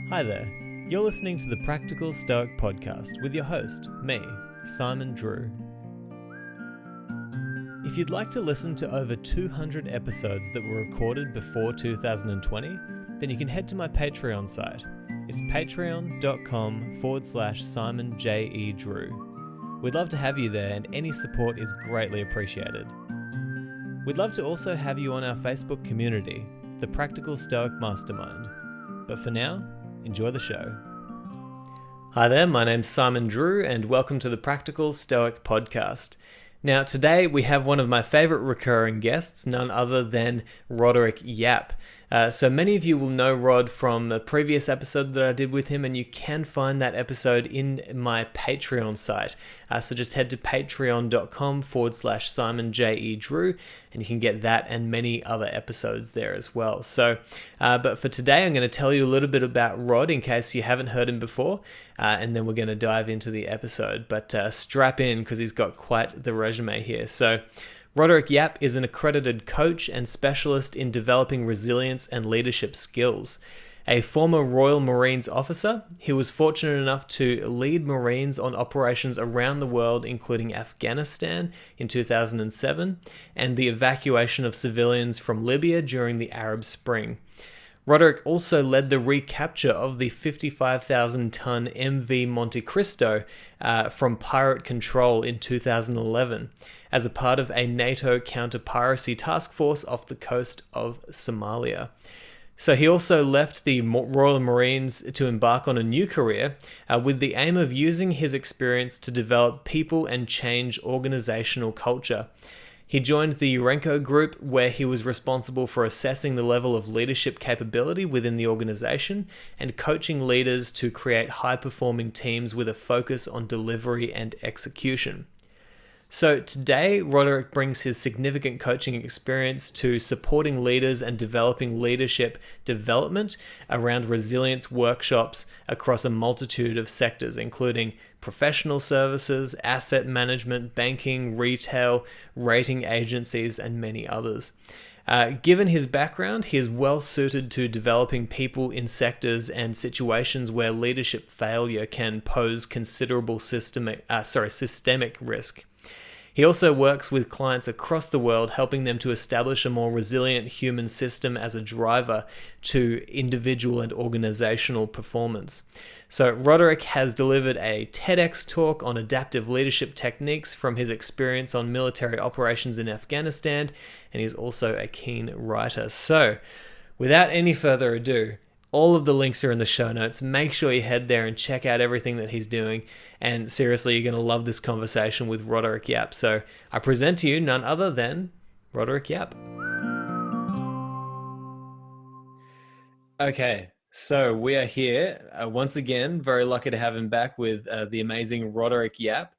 Hi there, you're listening to the Practical Stoic Podcast with your host, me, Simon Drew. If you'd like to listen to over 200 episodes that were recorded before 2020, then you can head to my Patreon site. It's patreon.com/Simon J.E. Drew. We'd love to have you there, and any support is greatly appreciated. We'd love to also have you on our Facebook community, the Practical Stoic Mastermind. But for now, enjoy the show. Hi there, my name's Simon Drew, and welcome to the Practical Stoic Podcast. Now, today we have one of my favorite recurring guests, none other than Roderic Yapp. So many of you will know Rod from the previous episode that I did with him, and you can find that episode in my Patreon site. So just head to patreon.com/Simon J.E. Drew, and you can get that and many other episodes there as well. So, but for today, I'm going to tell you a little bit about Rod in case you haven't heard him before, and then we're going to dive into the episode. But strap in because he's got quite the resume here. So, Roderic Yapp is an accredited coach and specialist in developing resilience and leadership skills. A former Royal Marines officer, he was fortunate enough to lead Marines on operations around the world, including Afghanistan in 2007 and the evacuation of civilians from Libya during the Arab Spring. Roderic also led the recapture of the 55,000-ton MV Montecristo from pirate control in 2011 as a part of a NATO counter-piracy task force off the coast of Somalia. So he also left the Royal Marines to embark on a new career with the aim of using his experience to develop people and change organisational culture. He joined the Urenco Group, where he was responsible for assessing the level of leadership capability within the organisation and coaching leaders to create high-performing teams with a focus on delivery and execution. So today, Roderic brings his significant coaching experience to supporting leaders and developing leadership development around resilience workshops across a multitude of sectors, including professional services, asset management, banking, retail, rating agencies, and many others. Given his background, he is well suited to developing people in sectors and situations where leadership failure can pose considerable systemic risk. He also works with clients across the world, helping them to establish a more resilient human system as a driver to individual and organizational performance. So Roderic has delivered a TEDx talk on adaptive leadership techniques from his experience on military operations in Afghanistan, and he's also a keen writer. So without any further ado, all of the links are in the show notes. Make sure you head there and check out everything that he's doing. And seriously, you're going to love this conversation with Roderic Yapp. So I present to you none other than Roderic Yapp. Okay, so we are here once again. Very lucky to have him back with the amazing Roderic Yapp.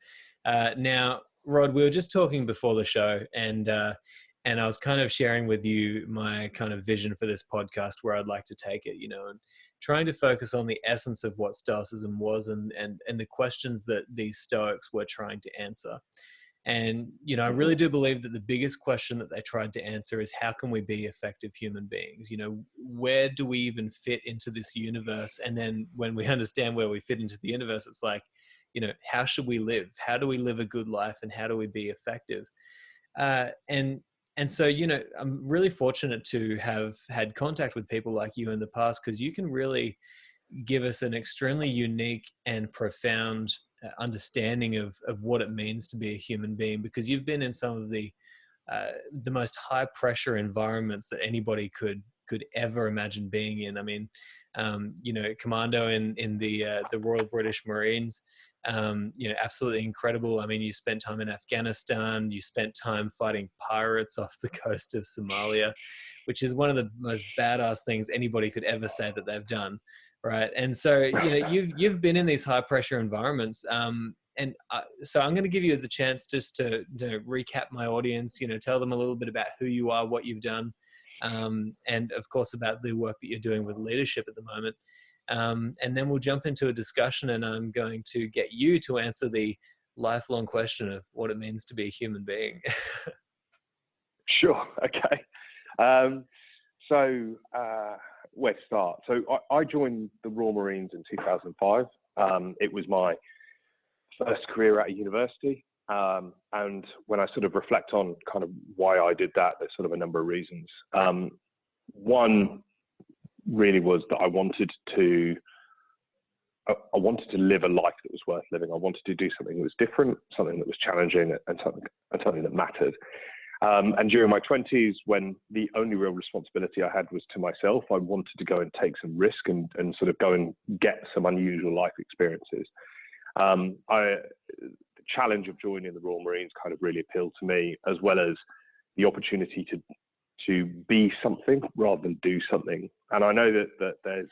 Now, Rod, we were just talking before the show, and I was kind of sharing with you my kind of vision for this podcast, where I'd like to take it, and trying to focus on the essence of what Stoicism was and the questions that these Stoics were trying to answer. And, I really do believe that the biggest question that they tried to answer is, how can we be effective human beings? Where do we even fit into this universe? And then when we understand where we fit into the universe, it's like, how should we live? How do we live a good life? And how do we be effective? And so, I'm really fortunate to have had contact with people like you in the past, because you can really give us an extremely unique and profound understanding of what it means to be a human being, because you've been in some of the most high pressure environments that anybody could ever imagine being in. I mean, commando in the Royal British Marines. Absolutely incredible. I mean, you spent time in Afghanistan, you spent time fighting pirates off the coast of Somalia, which is one of the most badass things anybody could ever say that they've done, right? And so, you've been in these high pressure environments, so I'm going to give you the chance just to recap my audience, tell them a little bit about who you are, what you've done, and of course about the work that you're doing with leadership at the moment. And then we'll jump into a discussion, and I'm going to get you to answer the lifelong question of what it means to be a human being. Sure. Okay. where to start? So I joined the Royal Marines in 2005. It was my first career at a university. And when I sort of reflect on kind of why I did that, there's sort of a number of reasons. One really was that I wanted to live a life that was worth living. I wanted to do something that was different, something that was challenging, and something that mattered. And during my 20s, when the only real responsibility I had was to myself, I wanted to go and take some risk and sort of go and get some unusual life experiences. The challenge of joining the Royal Marines kind of really appealed to me, as well as the opportunity to be something rather than do something. And I know that there's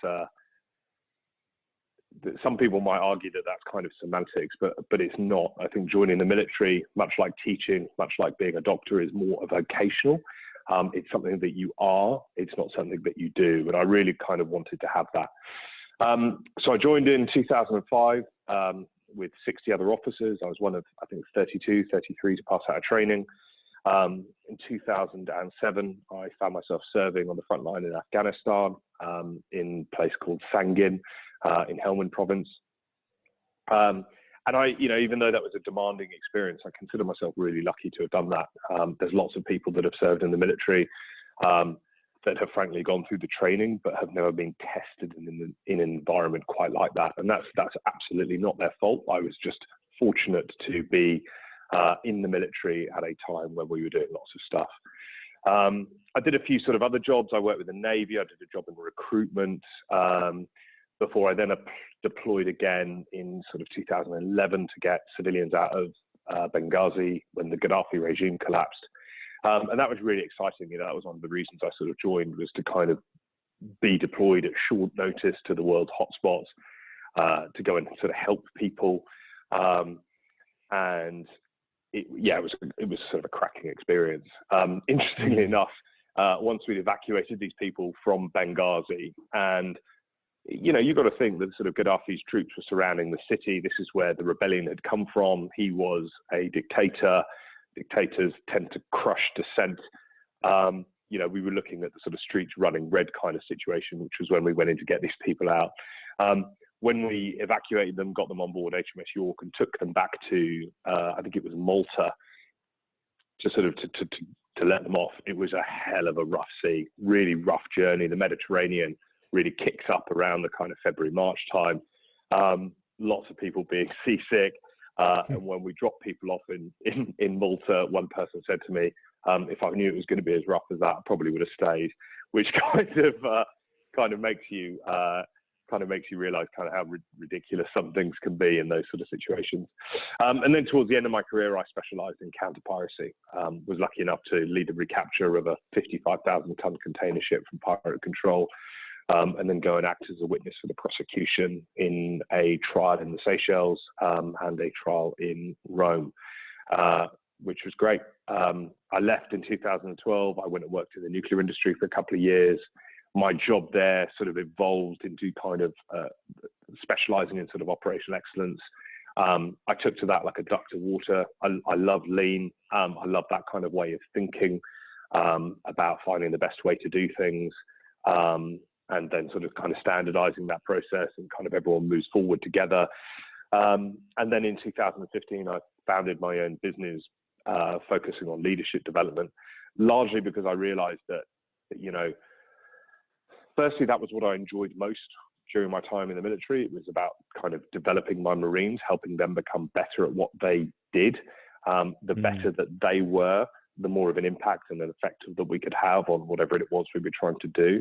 that some people might argue that that's kind of semantics, but it's not. I think joining the military, much like teaching, much like being a doctor, is more vocational. It's something that you are. It's not something that you do. And I really kind of wanted to have that. So I joined in 2005 with 60 other officers. I was one of, I think, 32, 33 to pass out of training. In 2007, I found myself serving on the front line in Afghanistan, in a place called Sangin, in Helmand province. And I, even though that was a demanding experience, I consider myself really lucky to have done that. There's lots of people that have served in the military that have frankly gone through the training, but have never been tested in an environment quite like that. And that's absolutely not their fault. I was just fortunate to be in the military at a time when we were doing lots of stuff. I did a few sort of other jobs. I worked with the Navy. I did a job in recruitment before I then deployed again in sort of 2011 to get civilians out of Benghazi when the Gaddafi regime collapsed. And that was really exciting. That was one of the reasons I sort of joined, was to kind of be deployed at short notice to the world's hotspots, to go and sort of help people. And it was sort of a cracking experience. Interestingly enough, once we'd evacuated these people from Benghazi, and you've got to think that sort of Gaddafi's troops were surrounding the city. This is where the rebellion had come from. He was a dictator. Dictators tend to crush dissent. We were looking at the sort of streets running red kind of situation, which was when we went in to get these people out. When we evacuated them, got them on board HMS York and took them back to, I think it was Malta, to sort of to let them off. It was a hell of a rough sea, really rough journey. The Mediterranean really kicks up around the kind of February, March time. Lots of people being seasick. And when we dropped people off in Malta, one person said to me, if I knew it was going to be as rough as that, I probably would have stayed, which kind of makes you realize kind of how ridiculous some things can be in those sort of situations. And then towards the end of my career, I specialized in counter-piracy. Was lucky enough to lead the recapture of a 55,000 ton container ship from pirate control, and then go and act as a witness for the prosecution in a trial in the Seychelles, and a trial in Rome, which was great. I left in 2012. I went and worked in the nuclear industry for a couple of years. My job there sort of evolved into kind of specializing in sort of operational excellence. I took to that like a duck to water. I love lean. I love that kind of way of thinking about finding the best way to do things, and then sort of kind of standardizing that process, and kind of everyone moves forward together. And then in 2015, I founded my own business focusing on leadership development, largely because I realized that firstly, that was what I enjoyed most during my time in the military. It was about kind of developing my Marines, helping them become better at what they did. The better that they were, the more of an impact and an effect that we could have on whatever it was we were trying to do.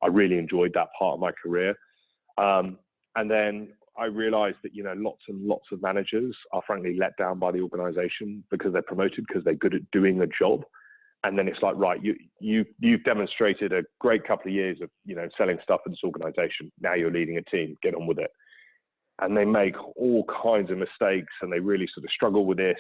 I really enjoyed that part of my career. And then I realized that, lots and lots of managers are frankly let down by the organization because they're promoted because they're good at doing a job. And then it's like, right, you've demonstrated a great couple of years of, selling stuff in this organization. Now you're leading a team, get on with it. And they make all kinds of mistakes, and they really sort of struggle with this.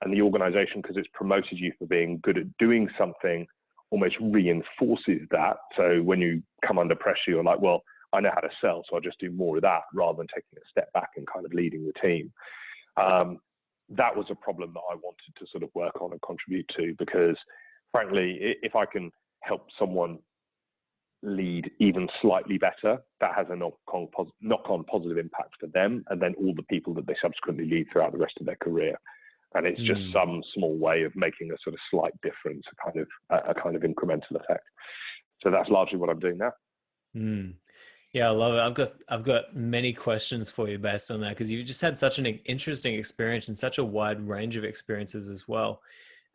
And the organization, because it's promoted you for being good at doing something, almost reinforces that. So when you come under pressure, you're like, well, I know how to sell, so I'll just do more of that rather than taking a step back and kind of leading the team. That was a problem that I wanted to sort of work on and contribute to, because frankly, if I can help someone lead even slightly better, that has a knock-on positive impact for them, and then all the people that they subsequently lead throughout the rest of their career. And it's just some small way of making a sort of slight difference, a kind of incremental effect. So that's largely what I'm doing now. Yeah, I love it. I've got many questions for you based on that, because you've just had such an interesting experience and such a wide range of experiences as well.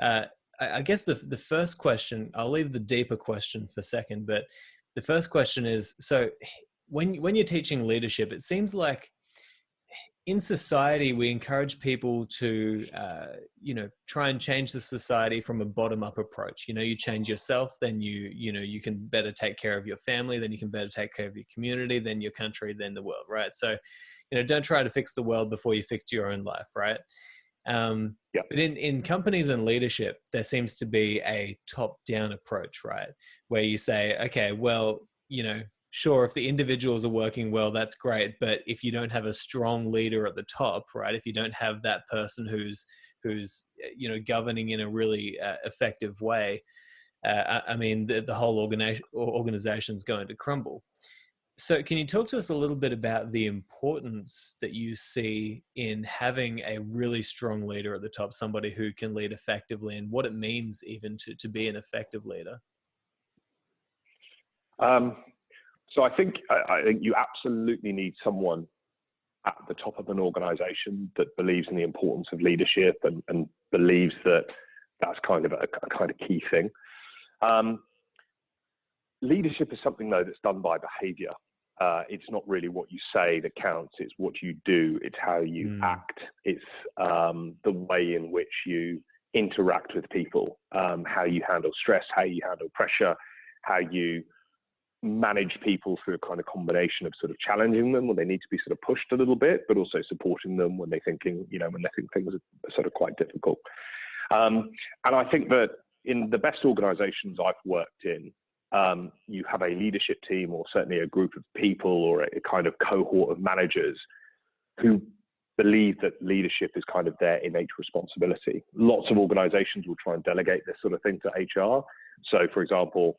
I guess the first question, I'll leave the deeper question for a second, but the first question is, so when you're teaching leadership, it seems like in society we encourage people to try and change the society from a bottom-up approach. You change yourself, then you can better take care of your family, then you can better take care of your community, then your country, then the world, right? So don't try to fix the world before you fix your own life, right? But in companies and leadership, there seems to be a top-down approach, right? Where you say, okay, well, sure, if the individuals are working well, that's great. But if you don't have a strong leader at the top, right? If you don't have that person who's governing in a really effective way, the whole organization's going to crumble. So can you talk to us a little bit about the importance that you see in having a really strong leader at the top, somebody who can lead effectively, and what it means even to be an effective leader? So I think you absolutely need someone at the top of an organization that believes in the importance of leadership and believes that that's kind of a kind of key thing. Leadership is something, though, that's done by behavior. It's not really what you say that counts. It's what you do. It's how you act. It's the way in which you interact with people, how you handle stress, how you handle pressure, how you manage people through a kind of combination of sort of challenging them when they need to be sort of pushed a little bit, but also supporting them when they think things are sort of quite difficult. And I think that in the best organizations I've worked in, you have a leadership team, or certainly a group of people, or a kind of cohort of managers who believe that leadership is kind of their innate responsibility. Lots of organizations will try and delegate this sort of thing to HR. So, for example,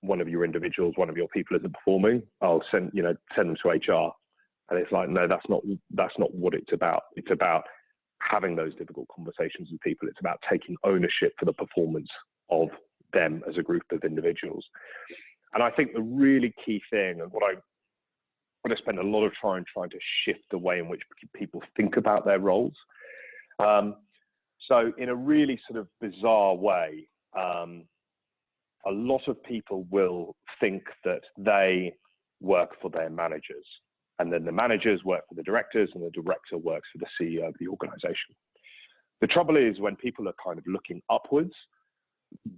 one of your individuals, one of your people isn't performing, I'll send them to HR. And it's like, no, that's not what it's about. It's about having those difficult conversations with people. It's about taking ownership for the performance of them as a group of individuals. And I think the really key thing, and what I spend a lot of time trying to shift the way in which people think about their roles. So in a really sort of bizarre way, a lot of people will think that they work for their managers, and then the managers work for the directors, and the director works for the CEO of the organization. The trouble is, when people are kind of looking upwards,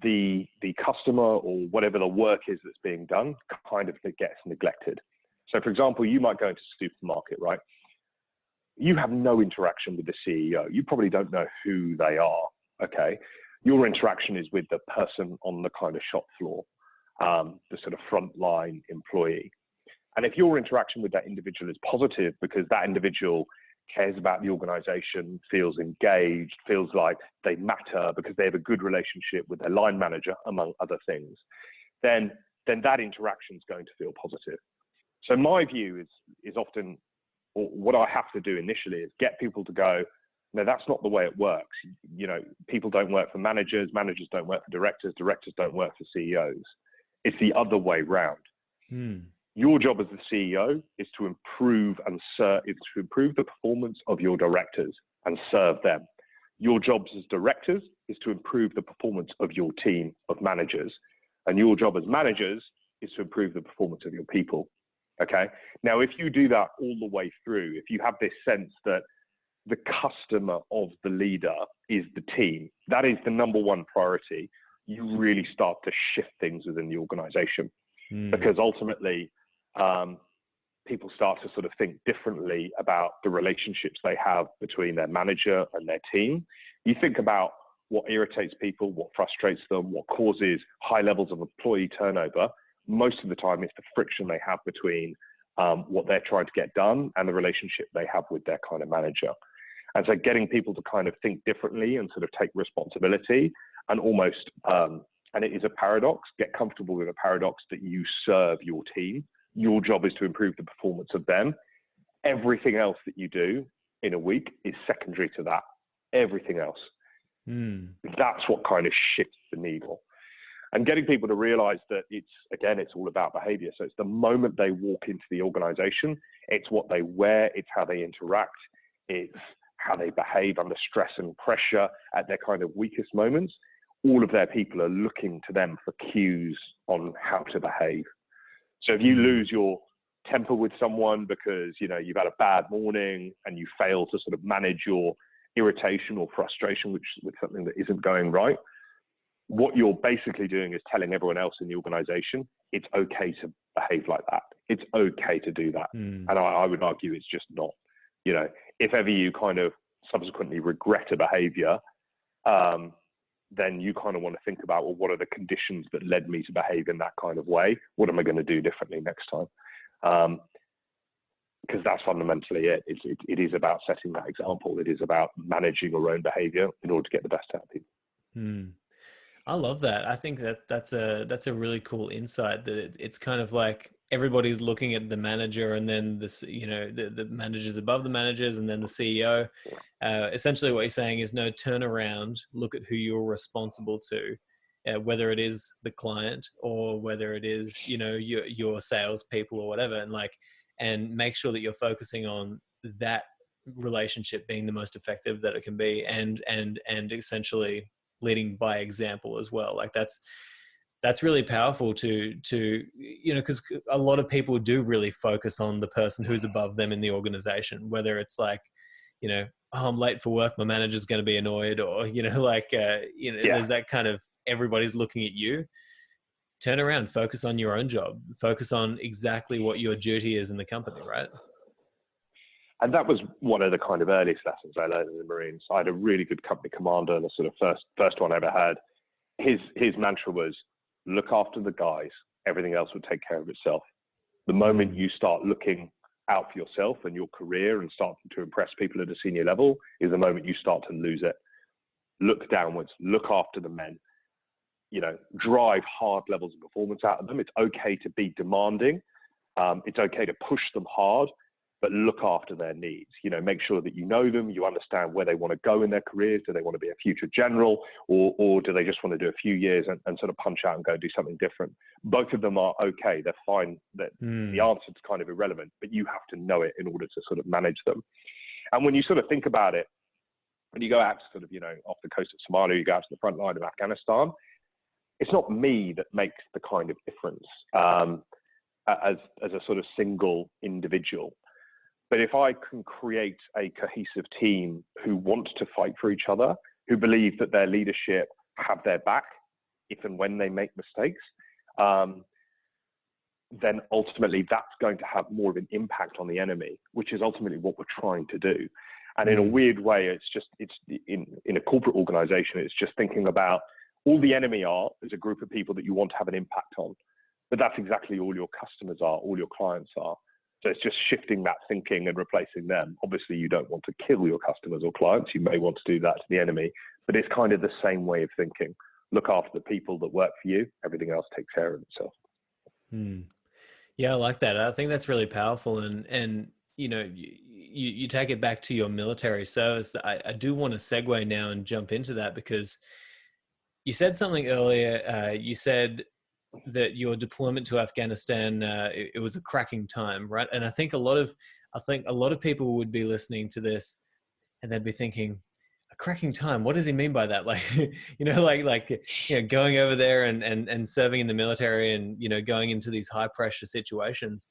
the customer, or whatever the work is that's being done, kind of gets neglected. So, for example, you might go into a supermarket, right? You have no interaction with the CEO. You probably don't know who they are, okay? Your interaction is with the person on the kind of shop floor, the sort of frontline employee. And if your interaction with that individual is positive because that individual cares about the organization, feels engaged, feels like they matter because they have a good relationship with their line manager, among other things, then that interaction is going to feel positive. So my view is often, or what I have to do initially, is get people to go, no, that's not the way it works. People don't work for managers, managers don't work for directors, directors don't work for CEOs. It's the other way round. Your job as the CEO is to improve the performance of your directors and serve them. Your job as directors is to improve the performance of your team of managers. And your job as managers is to improve the performance of your people. Okay. Now, if you do that all the way through, if you have this sense that the customer of the leader is the team, that is the number one priority, you really start to shift things within the organization. Because ultimately, people start to sort of think differently about the relationships they have between their manager and their team. You think about what irritates people, what frustrates them, what causes high levels of employee turnover. Most of the time, it's the friction they have between what they're trying to get done and the relationship they have with their kind of manager. And so getting people to kind of think differently and sort of take responsibility and almost and it is a paradox. Get comfortable with a paradox that you serve your team. Your job is to improve the performance of them. Everything else that you do in a week is secondary to that. Everything else. That's what kind of shifts the needle. And getting people to realize that it's all about behavior. So it's the moment they walk into the organization, it's what they wear, it's how they interact, it's how they behave under stress and pressure at their kind of weakest moments. All of their people are looking to them for cues on how to behave. So if you lose your temper with someone because, you've had a bad morning and you fail to sort of manage your irritation or frustration with something that isn't going right, what you're basically doing is telling everyone else in the organization, it's okay to behave like that. It's okay to do that. And I would argue it's just not. If ever you kind of subsequently regret a behavior, then you kind of want to think about, well, what are the conditions that led me to behave in that kind of way? What am I going to do differently next time? Because that's fundamentally it. It is about setting that example. It is about managing your own behavior in order to get the best out of people. I love that. I think that's a really cool insight, that it's kind of like everybody's looking at the manager, and then the managers above the managers, and then the CEO. Essentially what you're saying is, no, turn around, look at who you're responsible to, whether it is the client or whether it is, your sales people or whatever, and make sure that you're focusing on that relationship being the most effective that it can be, and essentially leading by example as well. Like that's really powerful to because a lot of people do really focus on the person who's above them in the organization, whether it's like, oh, I'm late for work, my manager's going to be annoyed, or there's that kind of, everybody's looking at you. Turn around, focus on your own job, focus on exactly what your duty is in the company, right? And that was one of the kind of earliest lessons I learned in the Marines. I had a really good company commander, the sort of first one I ever had. His mantra was, look after the guys, everything else will take care of itself. The moment you start looking out for yourself and your career and starting to impress people at a senior level is the moment you start to lose it. Look downwards, look after the men, drive hard levels of performance out of them. It's okay to be demanding. It's okay to push them hard, but look after their needs. Make sure that you know them, you understand where they want to go in their careers. Do they want to be a future general, or do they just want to do a few years and sort of punch out and go do something different? Both of them are okay. They're fine. That the answer is kind of irrelevant, but you have to know it in order to sort of manage them. And when you sort of think about it, when you go out to sort of, off the coast of Somalia, you go out to the front line of Afghanistan, it's not me that makes the kind of difference as a sort of single individual. But if I can create a cohesive team who want to fight for each other, who believe that their leadership have their back if and when they make mistakes, then ultimately that's going to have more of an impact on the enemy, which is ultimately what we're trying to do. And in a weird way, it's in a corporate organization, it's just thinking about all the enemy are is a group of people that you want to have an impact on. But that's exactly all your customers are, all your clients are. So it's just shifting that thinking and replacing them. Obviously, you don't want to kill your customers or clients. You may want to do that to the enemy, but it's kind of the same way of thinking. Look after the people that work for you. Everything else takes care of itself. Yeah, I like that. I think that's really powerful. And you take it back to your military service. I do want to segue now and jump into that, because you said something earlier. You said that your deployment to Afghanistan, it was a cracking time, right? And I think a lot of people would be listening to this and they'd be thinking, a cracking time, what does he mean by that? Like, going over there and serving in the military and, going into these high pressure situations.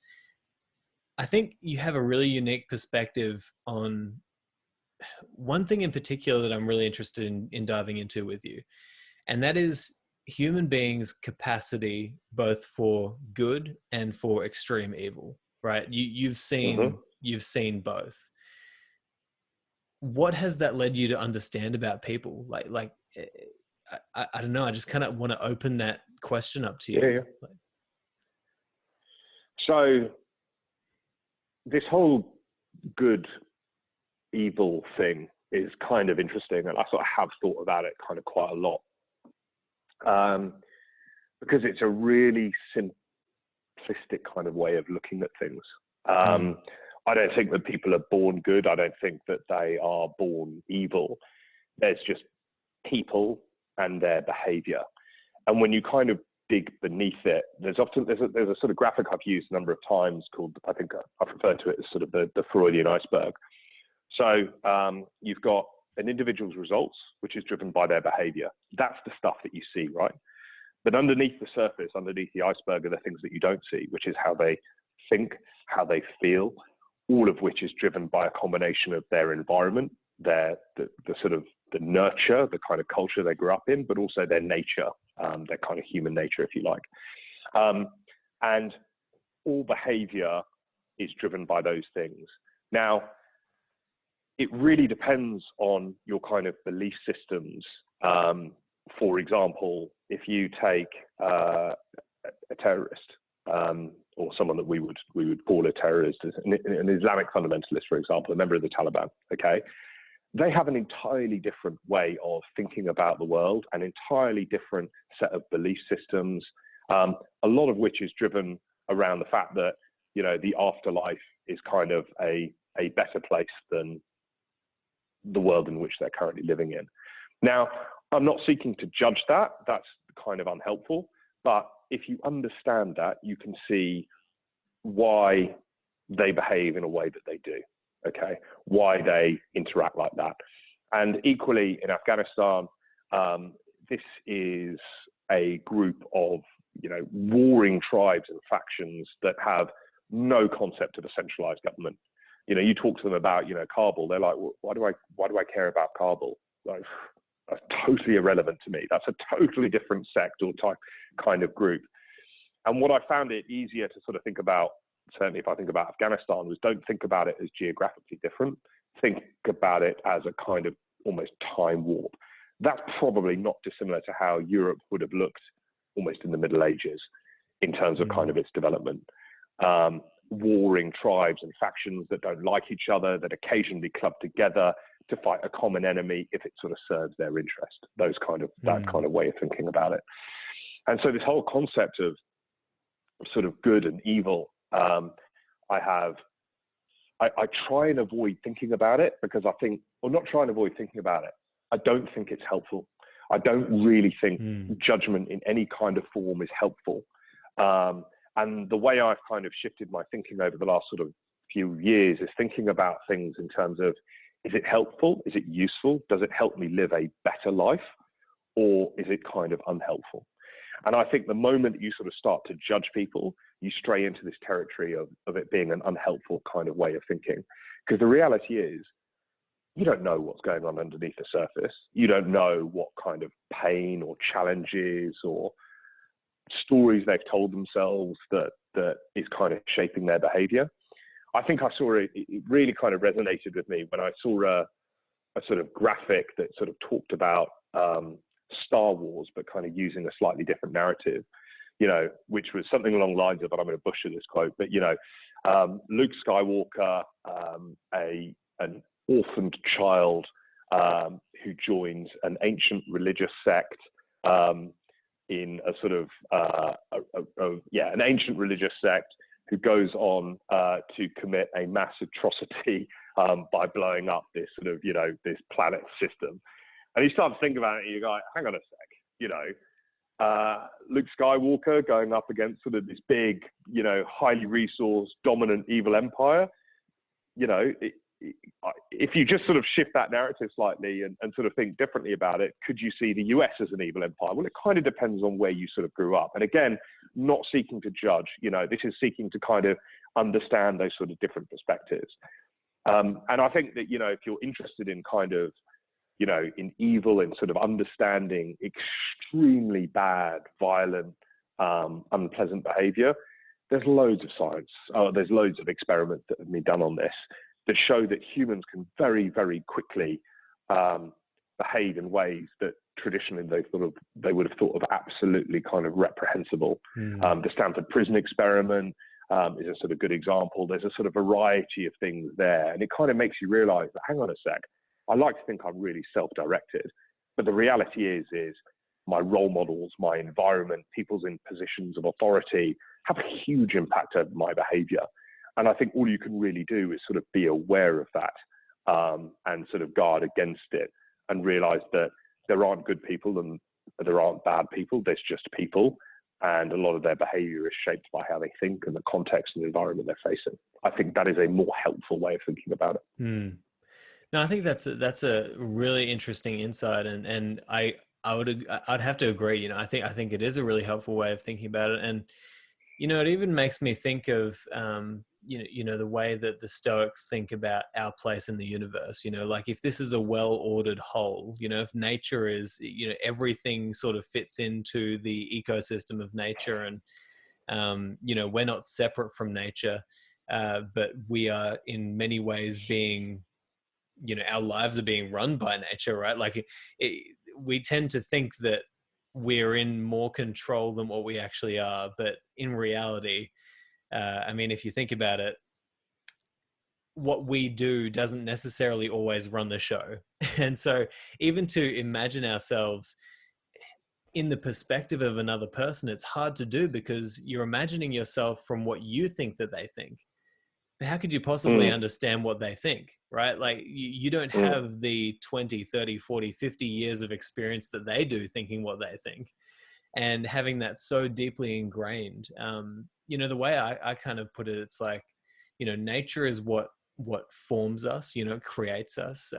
I think you have a really unique perspective on one thing in particular that I'm really interested in diving into with you. And that is human beings' capacity both for good and for extreme evil, right? You've seen both. What has that led you to understand about people? I don't know. I just kind of want to open that question up to you. Yeah. So this whole good evil thing is kind of interesting, and I sort of have thought about it kind of quite a lot. because it's a really simplistic kind of way of looking at things. I don't think that people are born good. I don't think that they are born evil. There's just people and their behavior. And when you kind of dig beneath it, there's a sort of graphic I've used a number of times called, I think I've referred to it as sort of the Freudian iceberg. So you've got an individual's results, which is driven by their behavior. That's the stuff that you see, right? But underneath the surface, underneath the iceberg, are the things that you don't see, which is how they think, how they feel, all of which is driven by a combination of their environment, the sort of the nurture, the kind of culture they grew up in, but also their nature, their kind of human nature, if you like. And all behavior is driven by those things. Now, it really depends on your kind of belief systems. For example, if you take a terrorist, or someone that we would call a terrorist, an Islamic fundamentalist, for example, a member of the Taliban, okay? They have an entirely different way of thinking about the world, an entirely different set of belief systems, a lot of which is driven around the fact that, you know, the afterlife is kind of a better place than the world in which they're currently living in. Now, I'm not seeking to judge that. That's kind of unhelpful. But if you understand that, you can see why they behave in a way that they do, okay? Why they interact like that. And equally in Afghanistan, this is a group of, you know, warring tribes and factions that have no concept of a centralized government. You know, you talk to them about, you know, Kabul, they're like, well, why do I care about Kabul? Like, that's totally irrelevant to me. That's a totally different sect or type kind of group. And what I found it easier to sort of think about, certainly if I think about Afghanistan, was don't think about it as geographically different. Think about it as a kind of almost time warp. That's probably not dissimilar to how Europe would have looked almost in the Middle Ages in terms of kind of its development. Warring tribes and factions that don't like each other, that occasionally club together to fight a common enemy if it sort of serves their interest. Those kind of that kind of way of thinking about it. And so this whole concept of sort of good and evil, I try and avoid thinking about it because I think, or not try and avoid thinking about it. I don't think it's helpful. I don't really think judgment in any kind of form is helpful. And the way I've kind of shifted my thinking over the last sort of few years is thinking about things in terms of, is it helpful? Is it useful? Does it help me live a better life? Or is it kind of unhelpful? And I think the moment that you sort of start to judge people, you stray into this territory of it being an unhelpful kind of way of thinking. Because the reality is, you don't know what's going on underneath the surface. You don't know what kind of pain or challenges or stories they've told themselves that is kind of shaping their behavior. I think I saw it really kind of resonated with me when I saw a sort of graphic that sort of talked about Star Wars, but kind of using a slightly different narrative, you know, which was something along the lines of, but I'm going to butcher this quote, but, you know, Luke Skywalker, an orphaned child who joins an ancient religious sect in a sort of, an ancient religious sect who goes on to commit a mass atrocity by blowing up this sort of, you know, this planet system. And you start to think about it and you go, hang on a sec, you know, Luke Skywalker going up against sort of this big, you know, highly resourced, dominant evil empire. You know, if you just sort of shift that narrative slightly and sort of think differently about it, could you see the US as an evil empire? Well, it kind of depends on where you sort of grew up. And again, not seeking to judge, you know, this is seeking to kind of understand those sort of different perspectives. And I think that, you know, if you're interested in kind of, you know, in evil and sort of understanding extremely bad, violent, unpleasant behavior, there's loads of science. There's loads of experiments that have been done on this that show that humans can very, very quickly behave in ways that traditionally they would have thought of absolutely kind of reprehensible. The Stanford prison experiment is a sort of good example. There's a sort of variety of things there. And it kind of makes you realize that, hang on a sec, I like to think I'm really self-directed. But the reality is my role models, my environment, people's in positions of authority have a huge impact over my behavior. And I think all you can really do is sort of be aware of that, and sort of guard against it, and realize that there aren't good people and there aren't bad people. There's just people. And a lot of their behavior is shaped by how they think and the context and the environment they're facing. I think that is a more helpful way of thinking about it. No, I think that's a really interesting insight, and I'd have to agree. You know, I think it is a really helpful way of thinking about it, and you know, it even makes me think of you know the way that the Stoics think about our place in the universe. You know, like if this is a well-ordered whole, you know, if nature is, you know, everything sort of fits into the ecosystem of nature, and you know, we're not separate from nature, but we are in many ways being, you know, our lives are being run by nature, right? Like we tend to think that we're in more control than what we actually are, but in reality, I mean, if you think about it, what we do doesn't necessarily always run the show. And so even to imagine ourselves in the perspective of another person, it's hard to do because you're imagining yourself from what you think that they think. How could you possibly understand what they think, right? Like you don't have the 20, 30, 40, 50 years of experience that they do thinking what they think. And having that so deeply ingrained, you know, the way I kind of put it, it's like, you know, nature is what forms us, you know, creates us.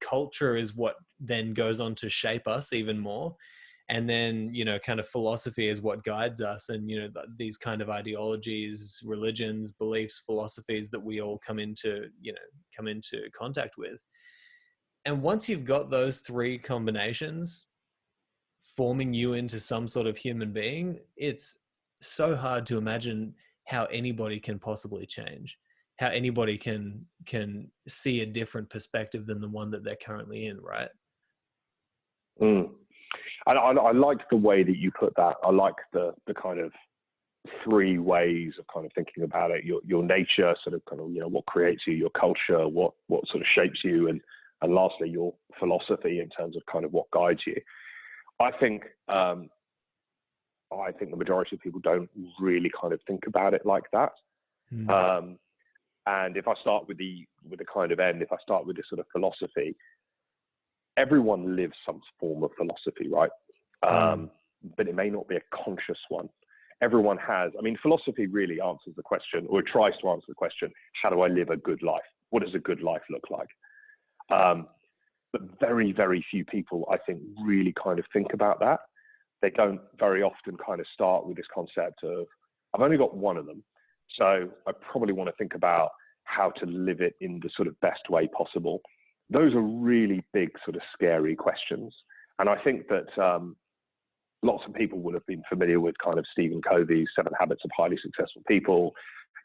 Culture is what then goes on to shape us even more. And then, you know, kind of philosophy is what guides us. And, you know, these kind of ideologies, religions, beliefs, philosophies that we all come into contact with. And once you've got those three combinations forming you into some sort of human being, it's so hard to imagine how anybody can possibly change, how anybody can see a different perspective than the one that they're currently in, right? And I like the way that you put that. I like the kind of three ways of kind of thinking about it. Your nature, sort of kind of, you know, what creates you, your culture, what sort of shapes you, and lastly, your philosophy in terms of kind of what guides you. I think the majority of people don't really kind of think about it like that. And if I start with the kind of end, if I start with this sort of philosophy, everyone lives some form of philosophy, right? But it may not be a conscious one. Everyone has, I mean, philosophy really answers the question, or tries to answer the question, how do I live a good life? What does a good life look like? But very, very few people, I think, really kind of think about that. They don't very often kind of start with this concept of, I've only got one of them, so I probably want to think about how to live it in the sort of best way possible. Those are really big, sort of scary questions. And I think that lots of people would have been familiar with kind of Stephen Covey's 7 Habits of Highly Successful People.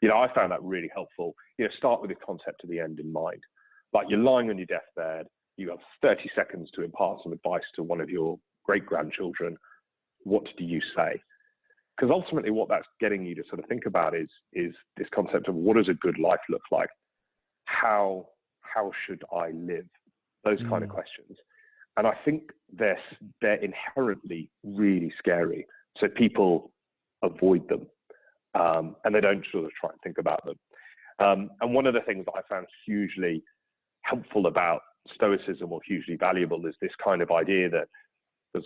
You know, I found that really helpful. You know, start with the concept of the end in mind. Like you're lying on your deathbed, you have 30 seconds to impart some advice to one of your great-grandchildren. What do you say? Because ultimately what that's getting you to sort of think about is this concept of what does a good life look like? How should I live? Those kind of questions. And I think they're inherently really scary. So people avoid them, and they don't sort of try and think about them. And one of the things that I found hugely helpful about Stoicism, or hugely valuable, is this kind of idea that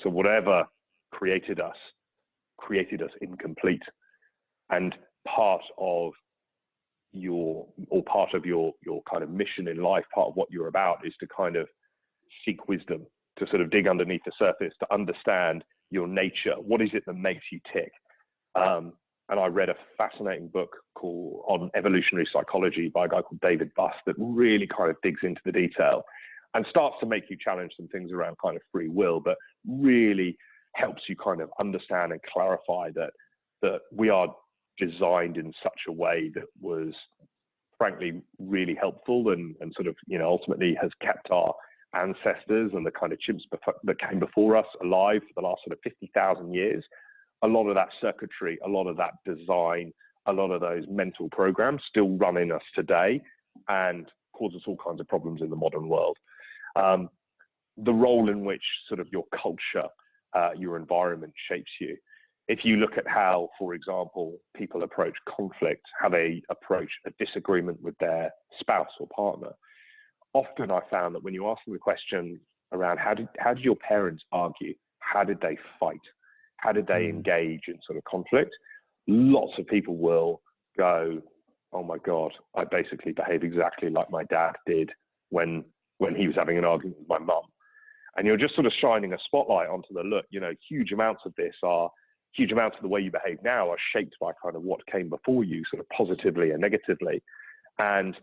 so whatever created us incomplete. And part of your kind of mission in life, part of what you're about, is to kind of seek wisdom, to sort of dig underneath the surface, to understand your nature. What is it that makes you tick? And I read a fascinating book on evolutionary psychology by a guy called David Buss that really kind of digs into the detail and starts to make you challenge some things around kind of free will, but really helps you kind of understand and clarify that we are designed in such a way that was frankly really helpful and sort of, you know, ultimately has kept our ancestors and the kind of chimps that came before us alive for the last sort of 50,000 years. A lot of that circuitry, a lot of that design, a lot of those mental programs still run in us today and cause us all kinds of problems in the modern world. The role in which sort of your culture your environment shapes you. If you look at how, for example, people approach conflict, how they approach a disagreement with their spouse or partner, often I found that when you ask them the question around how did your parents argue, how did they fight, how did they engage in sort of conflict, lots of people will go, oh my God, I basically behave exactly like my dad did when he was having an argument with my mum. And you're just sort of shining a spotlight onto the look, huge amounts of the way you behave now are shaped by kind of what came before you, sort of positively and negatively. And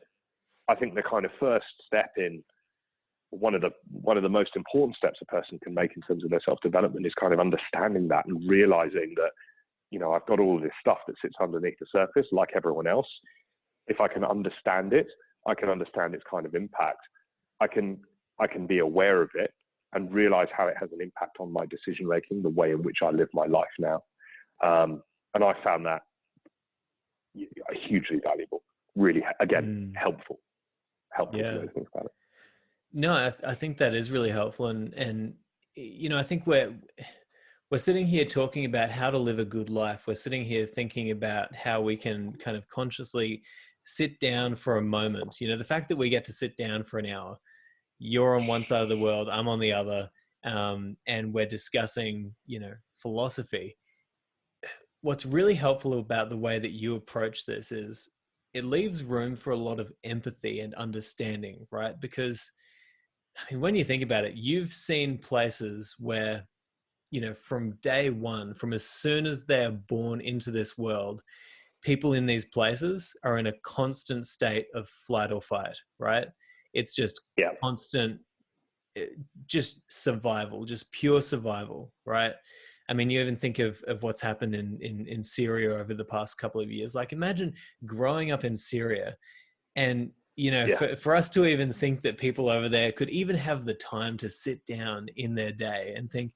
I think the kind of first step in one of the most important steps a person can make in terms of their self-development is kind of understanding that and realizing that, I've got all of this stuff that sits underneath the surface like everyone else. If I can understand it, I can understand its kind of impact. I can be aware of it and realize how it has an impact on my decision making, the way in which I live my life now. And I found that hugely valuable, really, again, helpful to really think about it. No, I think that is really helpful. And I think we're sitting here talking about how to live a good life. We're sitting here thinking about how we can kind of consciously sit down for a moment. The fact that we get to sit down for an hour, you're on one side of the world, I'm on the other, and we're discussing, philosophy. What's really helpful about the way that you approach this is it leaves room for a lot of empathy and understanding, right? Because when you think about it, you've seen places where, from day one, from as soon as they're born into this world, people in these places are in a constant state of flight or fight, right? It's just constant, just survival, just pure survival, right? I mean, you even think of what's happened in Syria over the past couple of years. Like, imagine growing up in Syria and, for us to even think that people over there could even have the time to sit down in their day and think,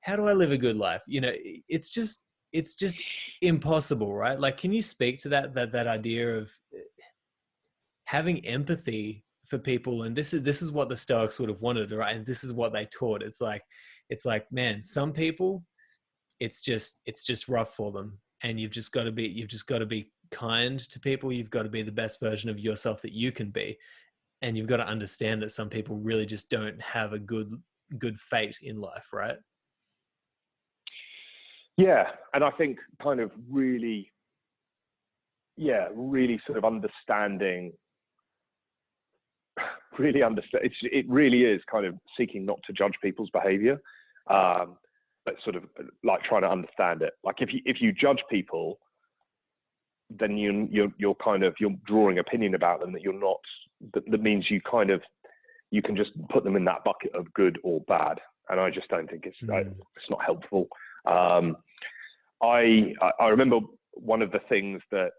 how do I live a good life? It's just impossible, right? Like, can you speak to that idea of having empathy for people? And this is what the Stoics would have wanted, right? And this is what they taught. It's like, man, some people, it's just rough for them. And you've just got to be kind to people. You've got to be the best version of yourself that you can be. And you've got to understand that some people really just don't have a good fate in life, right? Yeah. And I think kind of really sort of understanding, it really is kind of seeking not to judge people's behavior, but sort of like trying to understand it. Like if you judge people, then you're drawing opinion about them that means you can just put them in that bucket of good or bad. And I just don't think it's not helpful. I remember one of the things that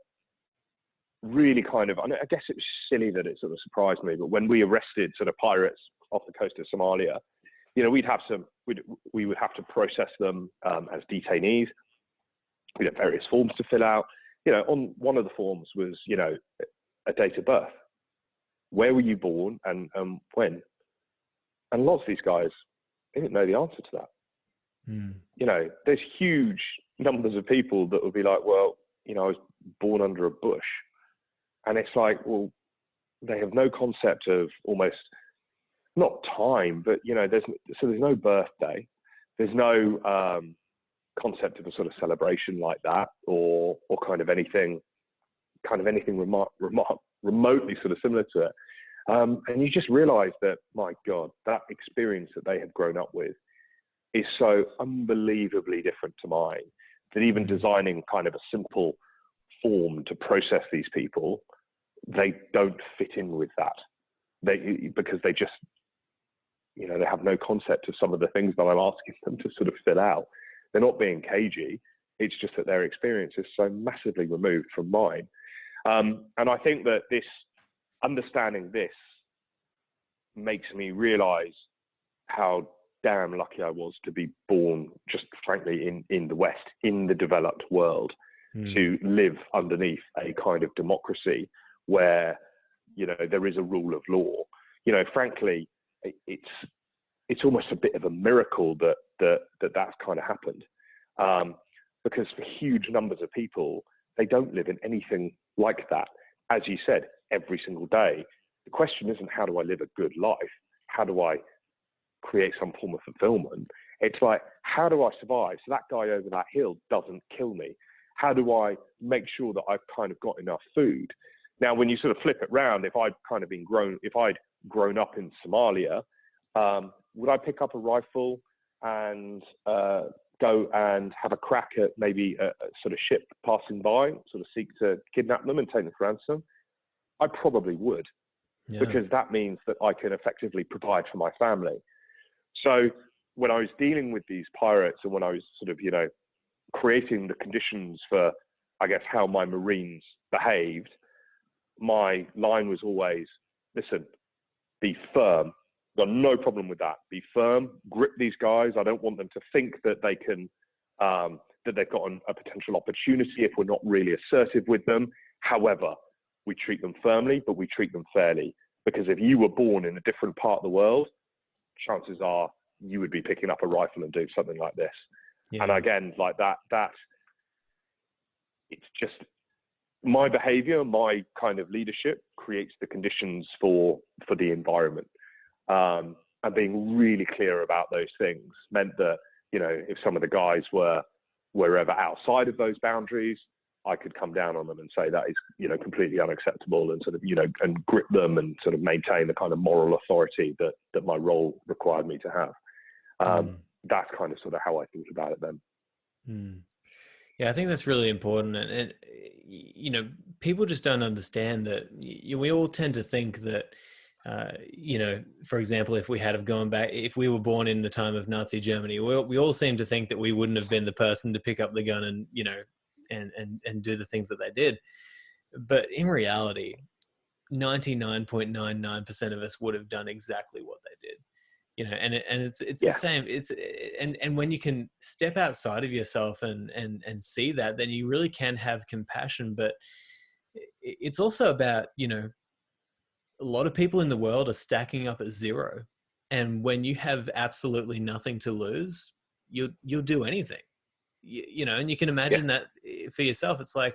really kind of, I guess it was silly that it sort of surprised me, but when we arrested sort of pirates off the coast of Somalia, we would have to process them as detainees. We had various forms to fill out. On one of the forms was, a date of birth. Where were you born and when? And lots of these guys, they didn't know the answer to that. There's huge numbers of people that would be like, well, I was born under a bush. And it's like, well, they have no concept of almost, not time, but, there's no birthday. There's no concept of a sort of celebration like that or kind of anything remotely sort of similar to it. And you just realize that, my God, that experience that they have grown up with is so unbelievably different to mine that even designing kind of a simple form to process these people, they don't fit in with that. Because they just, they have no concept of some of the things that I'm asking them to sort of fill out. They're not being cagey. It's just that their experience is so massively removed from mine. And I think that understanding this makes me realize how damn lucky I was to be born, just frankly, in the West, in the developed world, to live underneath a kind of democracy where, there is a rule of law. Frankly, it's it's almost a bit of a miracle that's kind of happened, because for huge numbers of people, they don't live in anything like that. As you said, every single day, the question isn't how do I live a good life? How do I create some form of fulfillment? It's like, how do I survive so that guy over that hill doesn't kill me? How do I make sure that I've kind of got enough food? Now, when you sort of flip it round, if I'd grown up in Somalia, would I pick up a rifle and go and have a crack at maybe a sort of ship passing by, sort of seek to kidnap them and take them for ransom? I probably would, because that means that I can effectively provide for my family. So when I was dealing with these pirates, and when I was sort of, creating the conditions for, I guess, how my Marines behaved, my line was always, listen, be firm. Got no problem with that. Be firm, grip these guys. I don't want them to think that they can, that they've got a potential opportunity if we're not really assertive with them. However, we treat them firmly, but we treat them fairly. Because if you were born in a different part of the world, chances are you would be picking up a rifle and doing something like this. Yeah. And again, like that, it's just my behavior, my kind of leadership creates the conditions for the environment. And being really clear about those things meant that, if some of the guys were ever outside of those boundaries, I could come down on them and say that is, completely unacceptable, and sort of, and grip them and sort of maintain the kind of moral authority that my role required me to have. That's kind of sort of how I think about it then. Yeah, I think that's really important. And people just don't understand that we all tend to think that, for example, if we if we were born in the time of Nazi Germany, we all seem to think that we wouldn't have been the person to pick up the gun and, and do the things that they did. But in reality, 99.99% of us would have done exactly what they did. And it's the same. And when you can step outside of yourself and see that, then you really can have compassion. But it's also about, a lot of people in the world are stacking up at zero. And when you have absolutely nothing to lose, you'll do anything, and you can imagine that for yourself. It's like,